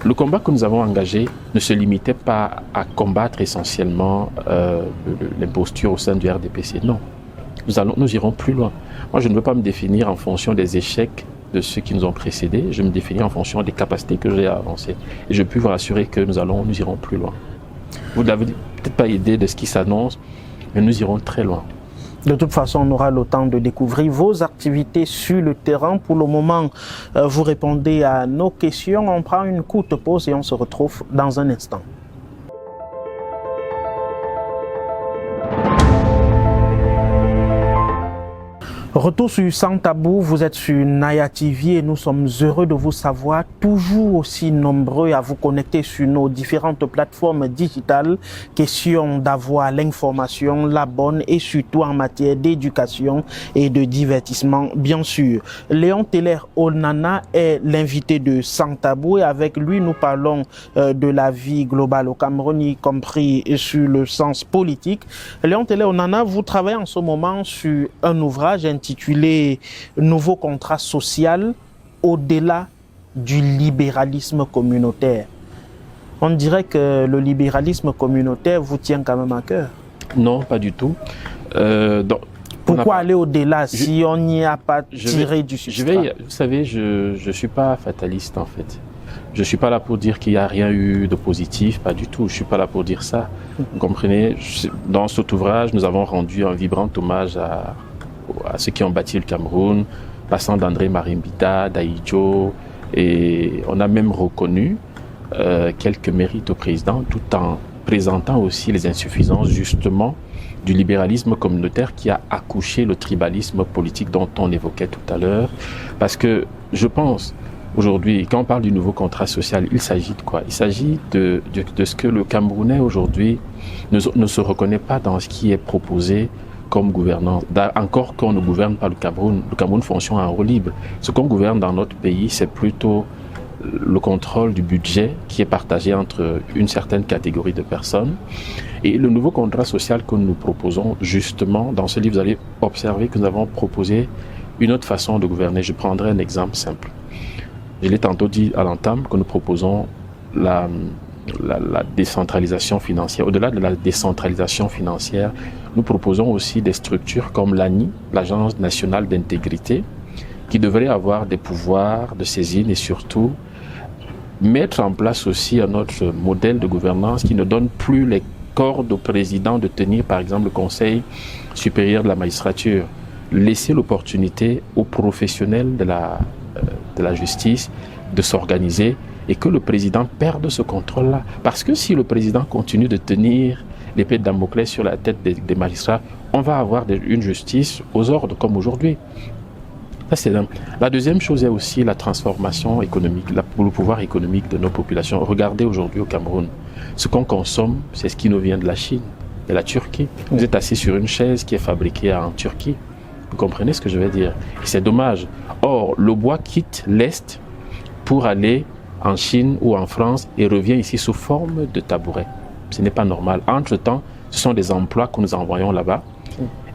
le combat que nous avons engagé ne se limitait pas à combattre essentiellement l'imposture au sein du RDPC. Non, nous irons plus loin. Moi, je ne veux pas me définir en fonction des échecs de ceux qui nous ont précédés. Je me définis en fonction des capacités que j'ai à avancer. Et je peux vous rassurer que nous irons plus loin. Vous n'avez peut-être pas idée de ce qui s'annonce, mais nous irons très loin. De toute façon, on aura le temps de découvrir vos activités sur le terrain. Pour le moment, vous répondez à nos questions. On prend une courte pause et on se retrouve dans un instant. Retour sur Sans Tabou, vous êtes sur Naya TV et nous sommes heureux de vous savoir toujours aussi nombreux à vous connecter sur nos différentes plateformes digitales. Question d'avoir l'information, la bonne et surtout en matière d'éducation et de divertissement, bien sûr. Léon Teller Onana est l'invité de Sans Tabou et avec lui nous parlons de la vie globale au Cameroun, y compris sur le sens politique. Léon Teller Onana, vous travaillez en ce moment sur un ouvrage intitulé « Nouveau contrat social au-delà du libéralisme communautaire ». On dirait que le libéralisme communautaire vous tient quand même à cœur. Non, pas du tout. Pourquoi aller au-delà si on n'y a pas tiré du substrat? Vous savez, je ne suis pas fataliste en fait. Je ne suis pas là pour dire qu'il n'y a rien eu de positif, pas du tout. Je ne suis pas là pour dire ça. Vous comprenez? Dans cet ouvrage, nous avons rendu un vibrant hommage à ceux qui ont bâti le Cameroun, passant d'André Marimbita, d'Aïdjo, et on a même reconnu quelques mérites au président, tout en présentant aussi les insuffisances justement du libéralisme communautaire qui a accouché le tribalisme politique dont on évoquait tout à l'heure. Parce que je pense, aujourd'hui, quand on parle du nouveau contrat social, il s'agit de quoi? Il s'agit de ce que le Camerounais aujourd'hui ne se reconnaît pas dans ce qui est proposé comme gouvernance. Encore qu'on ne gouverne pas le Cameroun fonctionne en roue libre. Ce qu'on gouverne dans notre pays, c'est plutôt le contrôle du budget qui est partagé entre une certaine catégorie de personnes. Et le nouveau contrat social que nous proposons, justement, dans ce livre, vous allez observer que nous avons proposé une autre façon de gouverner. Je prendrai un exemple simple. Je l'ai tantôt dit à l'entame que nous proposons la décentralisation financière. Au-delà de la décentralisation financière, nous proposons aussi des structures comme l'ANI, l'Agence nationale d'intégrité, qui devrait avoir des pouvoirs de saisine et surtout mettre en place aussi un autre modèle de gouvernance qui ne donne plus les cordes au président de tenir par exemple le Conseil supérieur de la magistrature. Laisser l'opportunité aux professionnels de la justice de s'organiser et que le président perde ce contrôle-là. Parce que si le président continue de tenir l'épée de Damoclès sur la tête des magistrats, on va avoir une justice aux ordres comme aujourd'hui. Ça, c'est la deuxième chose est aussi la transformation économique, le pouvoir économique de nos populations. Regardez aujourd'hui au Cameroun, ce qu'on consomme, c'est ce qui nous vient de la Chine, de la Turquie. Vous êtes assis sur une chaise qui est fabriquée en Turquie. Vous comprenez ce que je veux dire? Et c'est dommage. Or, le bois quitte l'Est pour aller en Chine ou en France et revient ici sous forme de tabouret. Ce n'est pas normal. Entre-temps, ce sont des emplois que nous envoyons là-bas.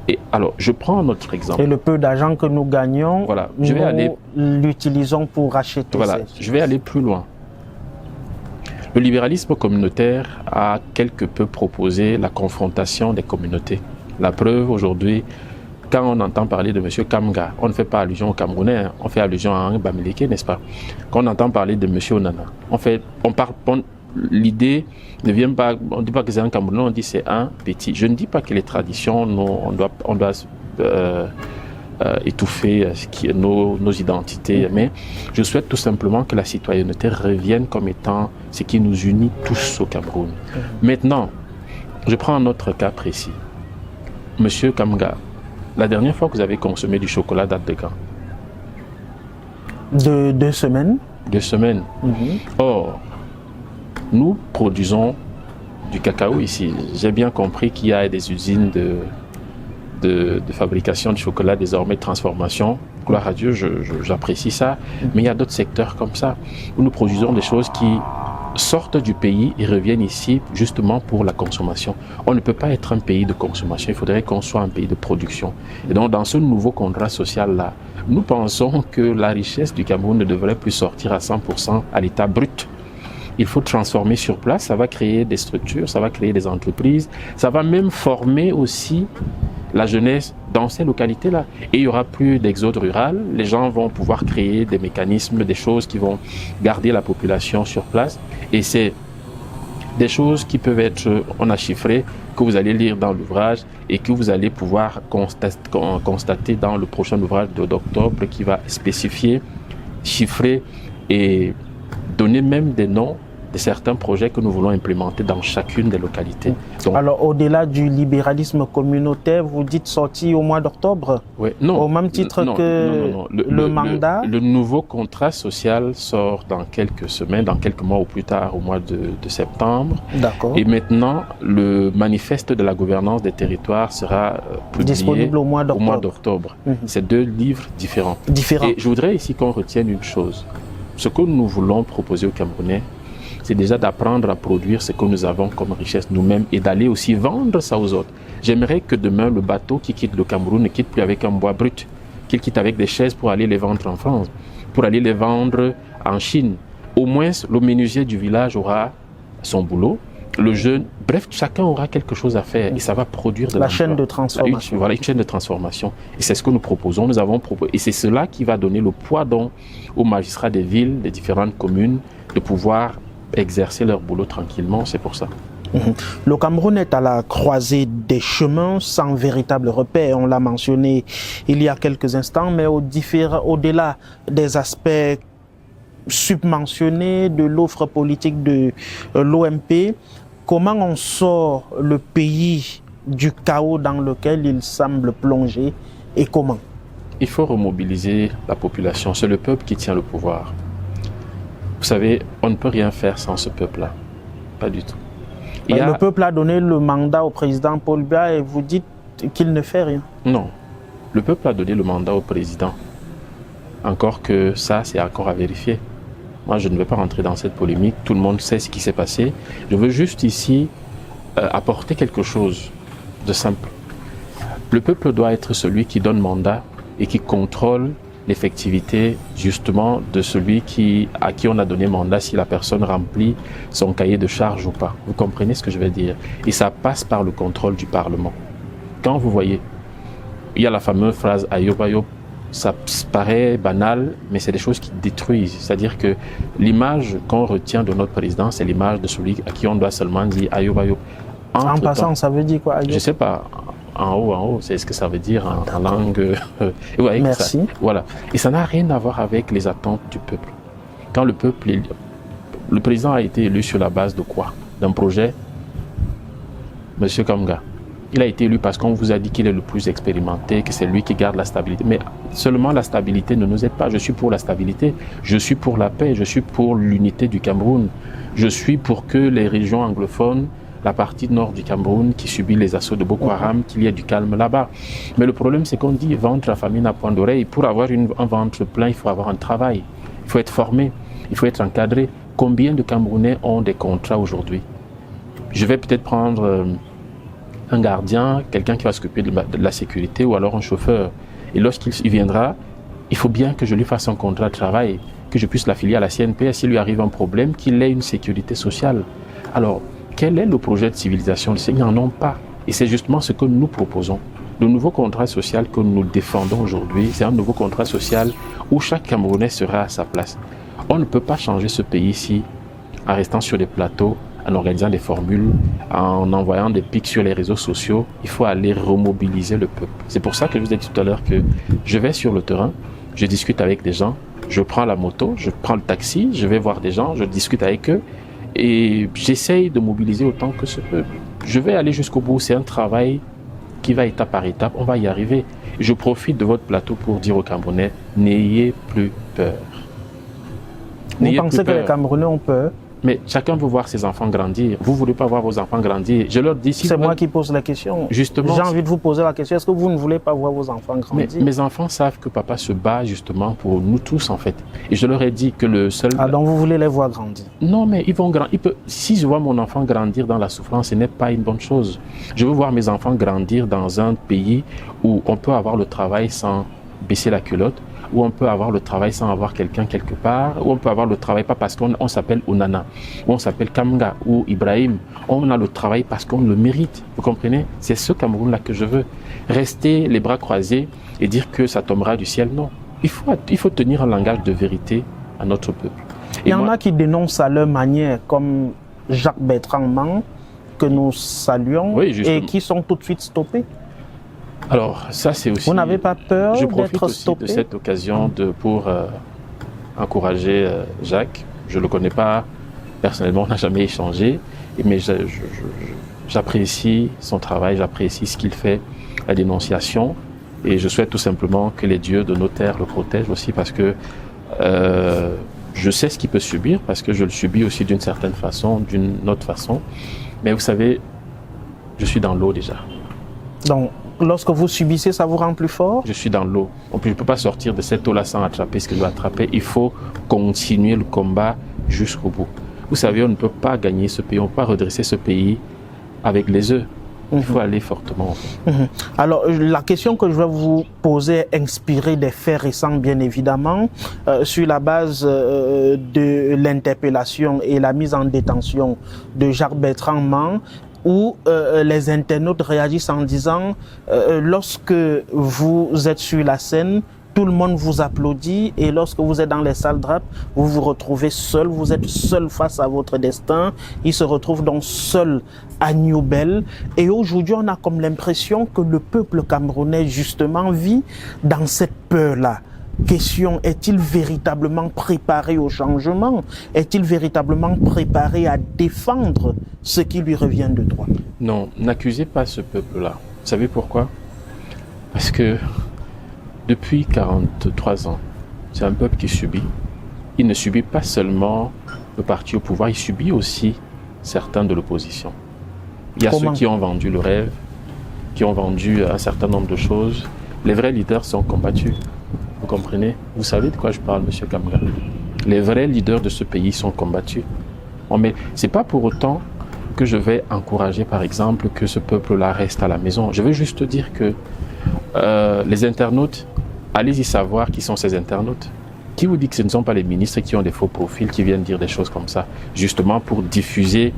Et alors, je prends un autre exemple. Et le peu d'argent que nous gagnons, voilà, nous l'utilisons pour acheter. Voilà, je vais aller plus loin. Le libéralisme communautaire a quelque peu proposé la confrontation des communautés. La preuve aujourd'hui, quand on entend parler de M. Kamga, on ne fait pas allusion au Camerounais, on fait allusion à un Bamileke, n'est-ce pas? Quand on entend parler de M. Onana, l'idée ne vient pas, on ne dit pas que c'est un Camerounais, on dit c'est un petit. Je ne dis pas que les traditions, on doit étouffer nos identités, mais je souhaite tout simplement que la citoyenneté revienne comme étant ce qui nous unit tous au Cameroun. Maintenant, je prends un autre cas précis. Monsieur Kamga, la dernière fois que vous avez consommé du chocolat date de quand? De 2 semaines. 2 semaines. Or, nous produisons du cacao ici. J'ai bien compris qu'il y a des usines de fabrication de chocolat, désormais de transformation. Gloire à Dieu, j'apprécie ça. Mais il y a d'autres secteurs comme ça, où nous produisons des choses qui sortent du pays et reviennent ici justement pour la consommation. On ne peut pas être un pays de consommation, il faudrait qu'on soit un pays de production. Et donc dans ce nouveau contrat social-là, nous pensons que la richesse du Cameroun ne devrait plus sortir à 100% à l'état brut. Il faut transformer sur place, ça va créer des structures, ça va créer des entreprises, ça va même former aussi la jeunesse dans ces localités-là. Et il n'y aura plus d'exode rural, les gens vont pouvoir créer des mécanismes, des choses qui vont garder la population sur place. Et c'est des choses qui peuvent être, on a chiffré, que vous allez lire dans l'ouvrage et que vous allez pouvoir constater dans le prochain ouvrage d'octobre qui va spécifier, chiffrer et donner même des noms de certains projets que nous voulons implémenter dans chacune des localités. Donc, alors, au-delà du libéralisme communautaire, vous dites sorti au mois d'octobre? Oui, non. Au même titre que le mandat? Le nouveau contrat social sort dans quelques semaines, dans quelques mois ou plus tard, au mois de septembre. D'accord. Et maintenant, le manifeste de la gouvernance des territoires sera publié disponible au mois d'octobre. C'est 2 livres différents. Et je voudrais ici qu'on retienne une chose. Ce que nous voulons proposer aux Camerounais, c'est déjà d'apprendre à produire ce que nous avons comme richesse nous-mêmes et d'aller aussi vendre ça aux autres. J'aimerais que demain, le bateau qui quitte le Cameroun ne quitte plus avec un bois brut, qu'il quitte avec des chaises pour aller les vendre en France, pour aller les vendre en Chine. Au moins, le menuisier du village aura son boulot, le jeune, bref, chacun aura quelque chose à faire et ça va produire de la chaîne de transformation. Voilà, une chaîne de transformation. Et c'est ce que nous proposons. Nous avons proposé, et c'est cela qui va donner le poids aux magistrats des villes, des différentes communes, de pouvoir exercer leur boulot tranquillement, c'est pour ça. Le Cameroun est à la croisée des chemins sans véritable repère, on l'a mentionné il y a quelques instants, mais au-delà des aspects submentionnés de l'offre politique de l'OMP, comment on sort le pays du chaos dans lequel il semble plonger et comment? Il faut remobiliser la population, c'est le peuple qui tient le pouvoir. Vous savez, on ne peut rien faire sans ce peuple-là. Pas du tout. Le peuple a donné le mandat au président Paul Biya et vous dites qu'il ne fait rien. Non. Le peuple a donné le mandat au président. Encore que ça, c'est encore à vérifier. Moi, je ne vais pas rentrer dans cette polémique. Tout le monde sait ce qui s'est passé. Je veux juste ici apporter quelque chose de simple. Le peuple doit être celui qui donne mandat et qui contrôle l'effectivité justement de celui à qui on a donné mandat, si la personne remplit son cahier de charge ou pas. Vous comprenez ce que je veux dire? Et ça passe par le contrôle du Parlement. Quand vous voyez, il y a la fameuse phrase « Ayob Ayob », ça paraît banal, mais c'est des choses qui détruisent. C'est-à-dire que l'image qu'on retient de notre président, c'est l'image de celui à qui on doit seulement dire « Ayob Ayob ». En passant, ça veut dire quoi, Ayob? Je ne sais pas. En haut, c'est ce que ça veut dire en langue. Ouais, merci. Ça, voilà. Et ça n'a rien à voir avec les attentes du peuple. Quand le président a été élu sur la base de quoi? D'un projet? Monsieur Kamga, il a été élu parce qu'on vous a dit qu'il est le plus expérimenté, que c'est lui qui garde la stabilité. Mais seulement la stabilité ne nous aide pas. Je suis pour la stabilité, je suis pour la paix, je suis pour l'unité du Cameroun. Je suis pour que les régions anglophones, la partie nord du Cameroun qui subit les assauts de Boko Haram, qu'il y ait du calme là-bas. Mais le problème, c'est qu'on dit ventre à famine à point d'oreille. Pour avoir un ventre plein, il faut avoir un travail. Il faut être formé, il faut être encadré. Combien de Camerounais ont des contrats aujourd'hui? Je vais peut-être prendre un gardien, quelqu'un qui va s'occuper de la sécurité ou alors un chauffeur. Et lorsqu'il viendra, il faut bien que je lui fasse un contrat de travail, que je puisse l'affilier à la CNPS. S'il lui arrive un problème, qu'il ait une sécurité sociale. Alors, quel est le projet de civilisation? Ils n'en ont pas. Et c'est justement ce que nous proposons. Le nouveau contrat social que nous défendons aujourd'hui, c'est un nouveau contrat social où chaque Camerounais sera à sa place. On ne peut pas changer ce pays-ci en restant sur des plateaux en organisant des formules, en envoyant des pics sur les réseaux sociaux. Il faut aller remobiliser le peuple. C'est pour ça que je vous ai dit tout à l'heure que je vais sur le terrain, je discute avec des gens, je prends la moto, je prends le taxi, je vais voir des gens, je discute avec eux et j'essaye de mobiliser autant que ce peut. Je vais aller jusqu'au bout. C'est un travail qui va étape par étape. On va y arriver. Je profite de votre plateau pour dire aux Camerounais, n'ayez plus peur. Vous pensez que les Camerounais ont peur? Mais chacun veut voir ses enfants grandir. Vous ne voulez pas voir vos enfants grandir. Je leur dis... C'est moi qui pose la question. Justement. J'ai envie de vous poser la question. Est-ce que vous ne voulez pas voir vos enfants grandir? Mais mes enfants savent que papa se bat justement pour nous tous, en fait. Et je leur ai dit que le seul... Ah, donc vous voulez les voir grandir? Non, mais ils vont grandir. Si je vois mon enfant grandir dans la souffrance, ce n'est pas une bonne chose. Je veux voir mes enfants grandir dans un pays où on peut avoir le travail sans baisser la culotte, où on peut avoir le travail sans avoir quelqu'un quelque part, où on peut avoir le travail pas parce qu'on s'appelle Onana, où on s'appelle Kamga ou Ibrahim. On a le travail parce qu'on le mérite. Vous comprenez? C'est ce Cameroun-là que je veux. Rester les bras croisés et dire que ça tombera du ciel, non. Il faut tenir un langage de vérité à notre peuple. Il y en a qui dénoncent à leur manière, comme Jacques-Bertrand Mang, que nous saluons, oui, et qui sont tout de suite stoppés. Alors, ça c'est aussi... Vous n'avez pas peur d'être stoppé? Je profite aussi de cette occasion pour encourager Jacques. Je ne le connais pas personnellement, on n'a jamais échangé, mais j'apprécie son travail, j'apprécie ce qu'il fait, la dénonciation, et je souhaite tout simplement que les dieux de nos terres le protègent aussi, parce que je sais ce qu'il peut subir, parce que je le subis aussi d'une certaine façon, d'une autre façon. Mais vous savez, je suis dans l'eau déjà. Donc, lorsque vous subissez, ça vous rend plus fort? Je suis dans l'eau. Je ne peux pas sortir de cette eau-là sans attraper ce que je dois attraper. Il faut continuer le combat jusqu'au bout. Vous savez, on ne peut pas gagner ce pays, on ne peut pas redresser ce pays avec les œufs. Il faut aller fortement. Alors, la question que je vais vous poser est inspirée des faits récents, bien évidemment, sur la base de l'interpellation et la mise en détention de Jacques-Bertrand Mang, où les internautes réagissent en disant lorsque vous êtes sur la scène, tout le monde vous applaudit, et lorsque vous êtes dans les salles de rap, vous vous retrouvez seul, vous êtes seul face à votre destin. Il se retrouve donc seul à New Bell. Et aujourd'hui, on a comme l'impression que le peuple camerounais, justement, vit dans cette peur-là. Question, est-il véritablement préparé au changement? Est-il véritablement préparé à défendre ce qui lui revient de droit? Non, n'accusez pas ce peuple-là. Vous savez pourquoi? Parce que depuis 43 ans, c'est un peuple qui subit. Il ne subit pas seulement le parti au pouvoir, il subit aussi certains de l'opposition. Il y a ceux qui ont vendu le rêve, qui ont vendu un certain nombre de choses. Les vrais leaders sont combattus. Vous comprenez? Vous savez de quoi je parle, M. Kamga? Les vrais leaders de ce pays sont combattus. Mais ce n'est pas pour autant que je vais encourager, par exemple, que ce peuple-là reste à la maison. Je veux juste dire que les internautes, allez-y savoir qui sont ces internautes. Qui vous dit que ce ne sont pas les ministres qui ont des faux profils, qui viennent dire des choses comme ça, justement pour diffuser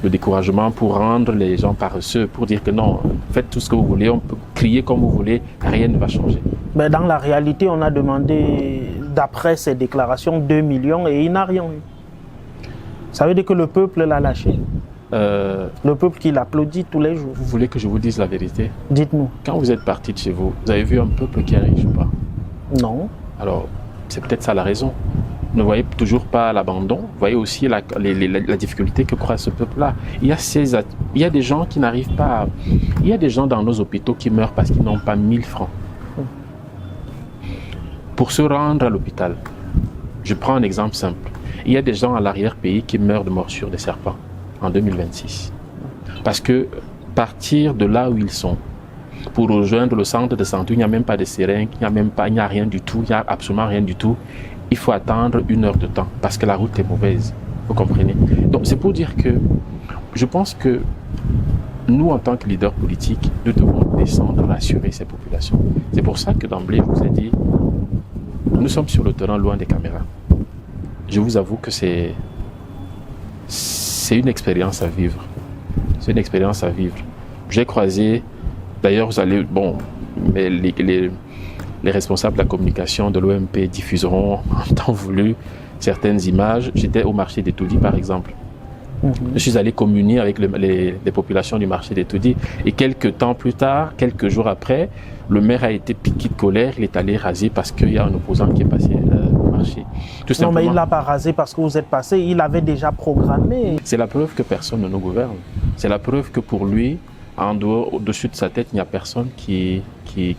le découragement, pour rendre les gens paresseux, pour dire que non, faites tout ce que vous voulez, on peut crier comme vous voulez, rien ne va changer. Mais dans la réalité, on a demandé, d'après ces déclarations, 2 millions et il n'a rien eu. Ça veut dire que le peuple l'a lâché. Le peuple qui l'applaudit tous les jours. Vous voulez que je vous dise la vérité? Dites-nous. Quand vous êtes parti de chez vous, vous avez vu un peuple qui est riche ou pas? Non. Alors, c'est peut-être ça la raison. Ne voyez toujours pas l'abandon. Vous voyez aussi la difficulté que croit ce peuple-là. Il y a des gens qui n'arrivent pas à... Il y a des gens dans nos hôpitaux qui meurent parce qu'ils n'ont pas 1000 francs. Pour se rendre à l'hôpital, je prends un exemple simple. Il y a des gens à l'arrière-pays qui meurent de morsure des serpents en 2026. Parce que partir de là où ils sont, pour rejoindre le centre de santé, il n'y a même pas de seringue, il n'y a rien du tout, il n'y a absolument rien du tout. Il faut attendre 1 heure de temps parce que la route est mauvaise. Vous comprenez? Donc c'est pour dire que je pense que nous, en tant que leaders politiques, nous devons descendre, rassurer ces populations. C'est pour ça que d'emblée, je vous ai dit, nous sommes sur le terrain loin des caméras. Je vous avoue que c'est une expérience à vivre. C'est une expérience à vivre. J'ai croisé, d'ailleurs, vous allez, bon, mais les responsables de la communication de l'OMP diffuseront en temps voulu certaines images. J'étais au marché d'Etoudi, par exemple. Je suis allé communier avec les populations du marché d'Etoudi. Et quelques temps plus tard, quelques jours après, le maire a été piqué de colère. Il est allé raser parce qu'il y a un opposant qui est passé au marché. Tout non, mais il ne l'a pas rasé parce que vous êtes passé. Il avait déjà programmé. C'est la preuve que personne ne nous gouverne. C'est la preuve que pour lui, en dehors, au-dessus de sa tête, il n'y a personne qui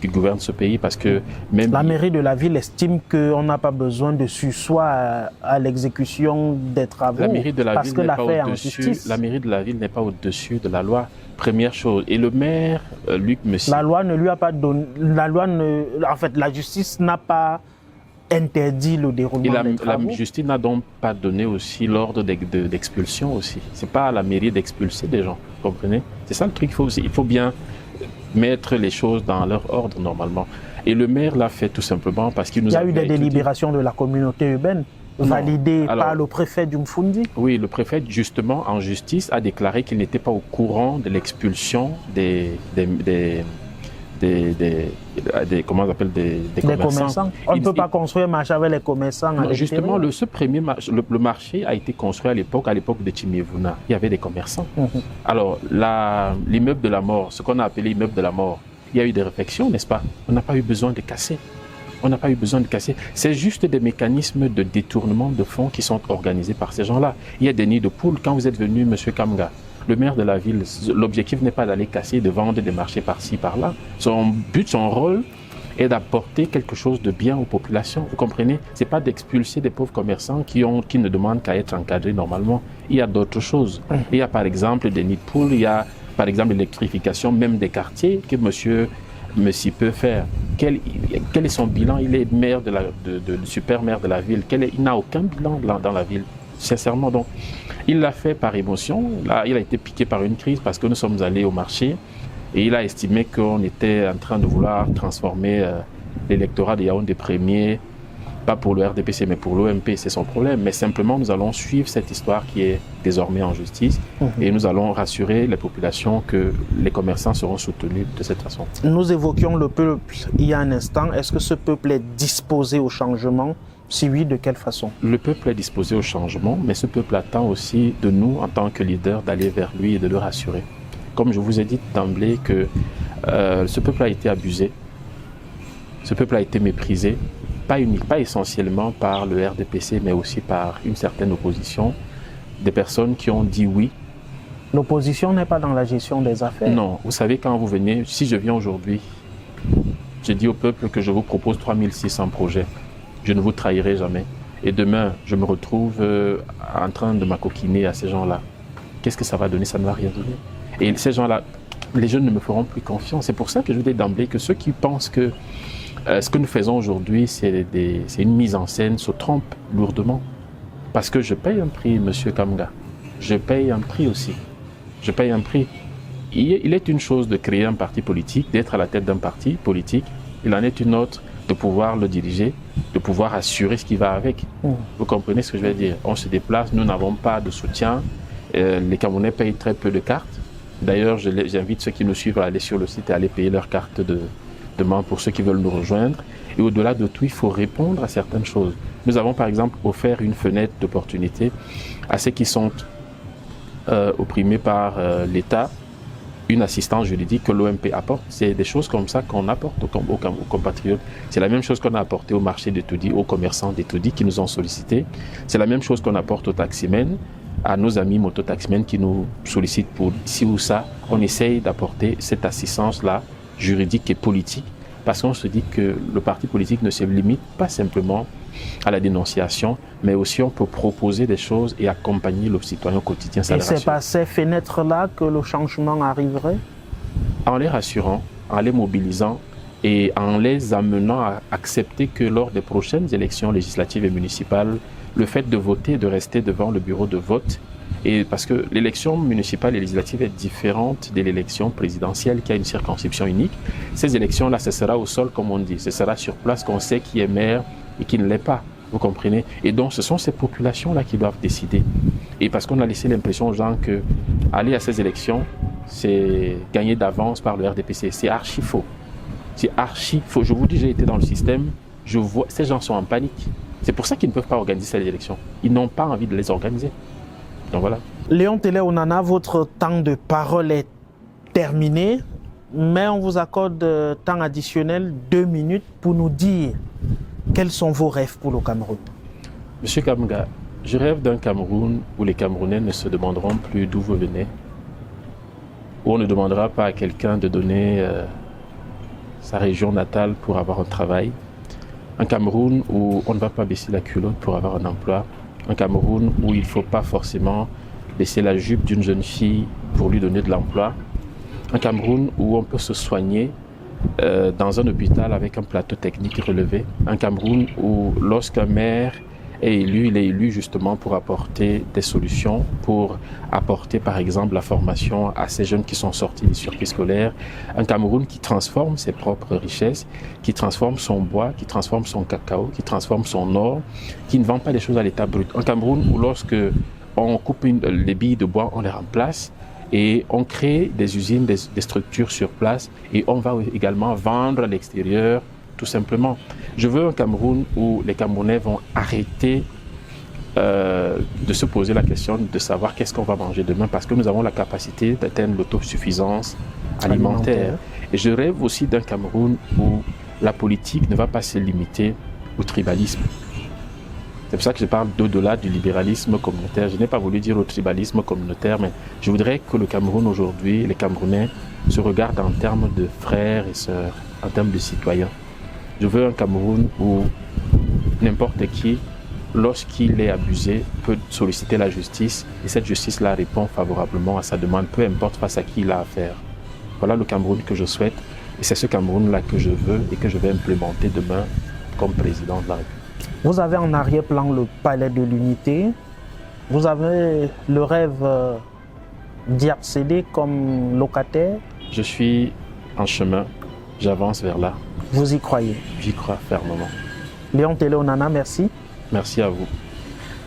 gouverne ce pays parce que même... La mairie de la ville estime qu'on n'a pas besoin de sursoir à l'exécution des travaux. La mairie de la parce ville que n'est pas l'affaire est en au-dessus. justice. La mairie de la ville n'est pas au-dessus de la loi. Première chose. Et le maire, Luc Messi... La loi ne lui a pas donné... En fait, la justice n'a pas interdit le déroulement des travaux. La justice n'a donc pas donné aussi l'ordre d'expulsion aussi. C'est pas à la mairie d'expulser des gens, vous comprenez? C'est ça le truc, il faut bien mettre les choses dans leur ordre normalement. Et le maire l'a fait tout simplement parce qu'il nous a... Il y a eu des délibérations de la communauté urbaine validées par le préfet d'Umfundi. Oui, le préfet justement en justice a déclaré qu'il n'était pas au courant de l'expulsion des comment on appelle des commerçants. On ne peut pas construire un marché avec les commerçants. Non, justement, le marché a été construit à l'époque de Timevuna. Il y avait des commerçants. Alors, l'immeuble de la mort, ce qu'on a appelé l'immeuble de la mort, il y a eu des réflexions, n'est-ce pas? On n'a pas eu besoin de casser. On n'a pas eu besoin de casser. C'est juste des mécanismes de détournement de fonds qui sont organisés par ces gens-là. Il y a des nids de poules. Quand vous êtes venu, M. Kamga, le maire de la ville, l'objectif n'est pas d'aller casser, de vendre des marchés par-ci, par-là. Son but, son rôle est d'apporter quelque chose de bien aux populations. Vous comprenez? Ce n'est pas d'expulser des pauvres commerçants qui ne demandent qu'à être encadrés normalement. Il y a d'autres choses. Il y a par exemple des nids de poules, il y a par exemple l'électrification même des quartiers que monsieur Messi peut faire. Quel est son bilan? Il est maire super maire de la ville. Il n'a aucun bilan dans la ville, sincèrement. Donc, il l'a fait par émotion. Là, il a été piqué par une crise parce que nous sommes allés au marché et il a estimé qu'on était en train de vouloir transformer l'électorat de Yaoundé premier, pas pour le RDPC mais pour l'OMP, c'est son problème. Mais simplement, nous allons suivre cette histoire qui est désormais en justice et nous allons rassurer les populations que les commerçants seront soutenus de cette façon. Nous évoquions le peuple il y a un instant. Est-ce que ce peuple est disposé au changement? Si oui, de quelle façon? Le peuple est disposé au changement, mais ce peuple attend aussi de nous, en tant que leaders, d'aller vers lui et de le rassurer. Comme je vous ai dit d'emblée que ce peuple a été abusé, ce peuple a été méprisé, pas essentiellement par le RDPC, mais aussi par une certaine opposition, des personnes qui ont dit oui. L'opposition n'est pas dans la gestion des affaires? Non, vous savez, quand vous venez, si je viens aujourd'hui, je dis au peuple que je vous propose 3600 projets. Je ne vous trahirai jamais. Et demain, je me retrouve en train de m'acoquiner à ces gens-là. Qu'est-ce que ça va donner? Ça ne va rien donner. Et ces gens-là, les jeunes ne me feront plus confiance. C'est pour ça que je vous dis d'emblée que ceux qui pensent que ce que nous faisons aujourd'hui, c'est une mise en scène, se trompent lourdement. Parce que je paye un prix, Monsieur Kamga. Je paye un prix aussi. Je paye un prix. Il est une chose de créer un parti politique, d'être à la tête d'un parti politique. Il en est une autre de pouvoir le diriger, de pouvoir assurer ce qui va avec. Vous comprenez ce que je veux dire? On se déplace, nous n'avons pas de soutien. Les Camerounais payent très peu de cartes. D'ailleurs, j'invite ceux qui nous suivent à aller sur le site et à aller payer leur carte de membre pour ceux qui veulent nous rejoindre. Et au-delà de tout, il faut répondre à certaines choses. Nous avons par exemple offert une fenêtre d'opportunité à ceux qui sont opprimés par l'État, une assistance juridique que l'OMP apporte. C'est des choses comme ça qu'on apporte aux compatriotes. C'est la même chose qu'on a apporté au marché d'Etoudi, aux commerçants d'Etoudi qui nous ont sollicités. C'est la même chose qu'on apporte aux taximens, à nos amis mototaximens qui nous sollicitent pour ci ou ça. On essaye d'apporter cette assistance-là, juridique et politique, parce qu'on se dit que le parti politique ne se limite pas simplement à la dénonciation, mais aussi on peut proposer des choses et accompagner le citoyen au quotidien. Et c'est par ces fenêtres-là que le changement arriverait? En les rassurant, en les mobilisant et en les amenant à accepter que lors des prochaines élections législatives et municipales, le fait de voter, de rester devant le bureau de vote, et parce que l'élection municipale et législative est différente de l'élection présidentielle qui a une circonscription unique. Ces élections-là, ce sera au sol, comme on dit. Ce sera sur place qu'on sait qui est maire et qui ne l'est pas. Vous comprenez? Et donc, ce sont ces populations-là qui doivent décider. Et parce qu'on a laissé l'impression aux gens que aller à ces élections, c'est gagner d'avance par le RDPC. C'est archi faux. C'est archi faux. Je vous dis, j'ai été dans le système, je vois, ces gens sont en panique. C'est pour ça qu'ils ne peuvent pas organiser ces élections. Ils n'ont pas envie de les organiser. Donc voilà. Léon Télé Onana, votre temps de parole est terminé, mais on vous accorde temps additionnel 2 minutes pour nous dire quels sont vos rêves pour le Cameroun. Monsieur Kamga, je rêve d'un Cameroun où les Camerounais ne se demanderont plus d'où vous venez, où on ne demandera pas à quelqu'un de donner sa région natale pour avoir un travail. Un Cameroun où on ne va pas baisser la culotte pour avoir un emploi. Un Cameroun où il ne faut pas forcément baisser la jupe d'une jeune fille pour lui donner de l'emploi. Un Cameroun où on peut se soigner dans un hôpital avec un plateau technique relevé. Un Cameroun où lorsqu'un maire est élu, il est élu justement pour apporter des solutions, pour apporter par exemple la formation à ces jeunes qui sont sortis du circuit scolaire. Un Cameroun qui transforme ses propres richesses, qui transforme son bois, qui transforme son cacao, qui transforme son or, qui ne vend pas des choses à l'état brut. Un Cameroun où lorsque on coupe les billes de bois, on les remplace et on crée des usines, des structures sur place et on va également vendre à l'extérieur. Tout simplement. Je veux un Cameroun où les Camerounais vont arrêter de se poser la question de savoir qu'est-ce qu'on va manger demain parce que nous avons la capacité d'atteindre l'autosuffisance alimentaire. Et je rêve aussi d'un Cameroun où la politique ne va pas se limiter au tribalisme. C'est pour ça que je parle d'au-delà du libéralisme communautaire. Je n'ai pas voulu dire au tribalisme communautaire, mais je voudrais que le Cameroun aujourd'hui, les Camerounais, se regardent en termes de frères et sœurs, en termes de citoyens. Je veux un Cameroun où n'importe qui, lorsqu'il est abusé, peut solliciter la justice et cette justice-là répond favorablement à sa demande, peu importe face à qui il a affaire. Voilà le Cameroun que je souhaite et c'est ce Cameroun-là que je veux et que je vais implémenter demain comme président de la République. Vous avez en arrière-plan le palais de l'unité. Vous avez le rêve d'y accéder comme locataire. Je suis en chemin, j'avance vers là. Vous y croyez? J'y crois fermement. Léon Télé Onana, merci. Merci à vous.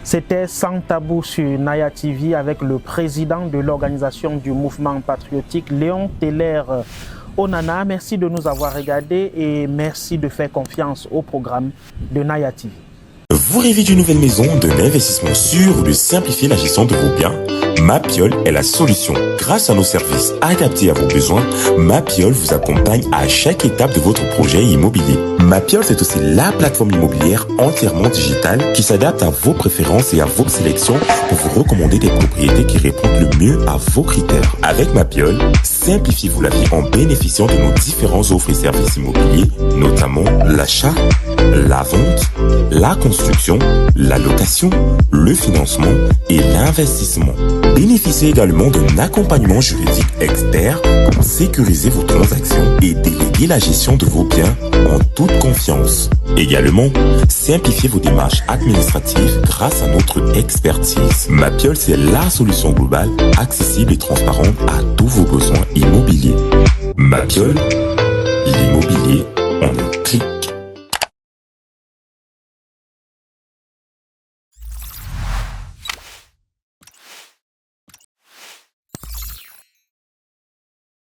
C'était Sans Tabou sur Naya TV avec le président de l'organisation du mouvement patriotique, Léon Télé Onana. Merci de nous avoir regardés et merci de faire confiance au programme de Naya TV. Vous rêvez d'une nouvelle maison, d'un investissement sûr ou de simplifier la gestion de vos biens? Mapiol est la solution. Grâce à nos services adaptés à vos besoins, Mapiol vous accompagne à chaque étape de votre projet immobilier. Mapiol, c'est aussi la plateforme immobilière entièrement digitale qui s'adapte à vos préférences et à vos sélections pour vous recommander des propriétés qui répondent le mieux à vos critères. Avec Mapiol, simplifiez-vous la vie en bénéficiant de nos différents offres et services immobiliers, notamment l'achat, la vente, la construction, la location, le financement et l'investissement. Bénéficiez également d'un accompagnement juridique expert pour sécuriser vos transactions et déléguer la gestion de vos biens en toute confiance. Également, simplifiez vos démarches administratives grâce à notre expertise. Mapiol, c'est la solution globale, accessible et transparente à tous vos besoins immobiliers. Mapiol, l'immobilier en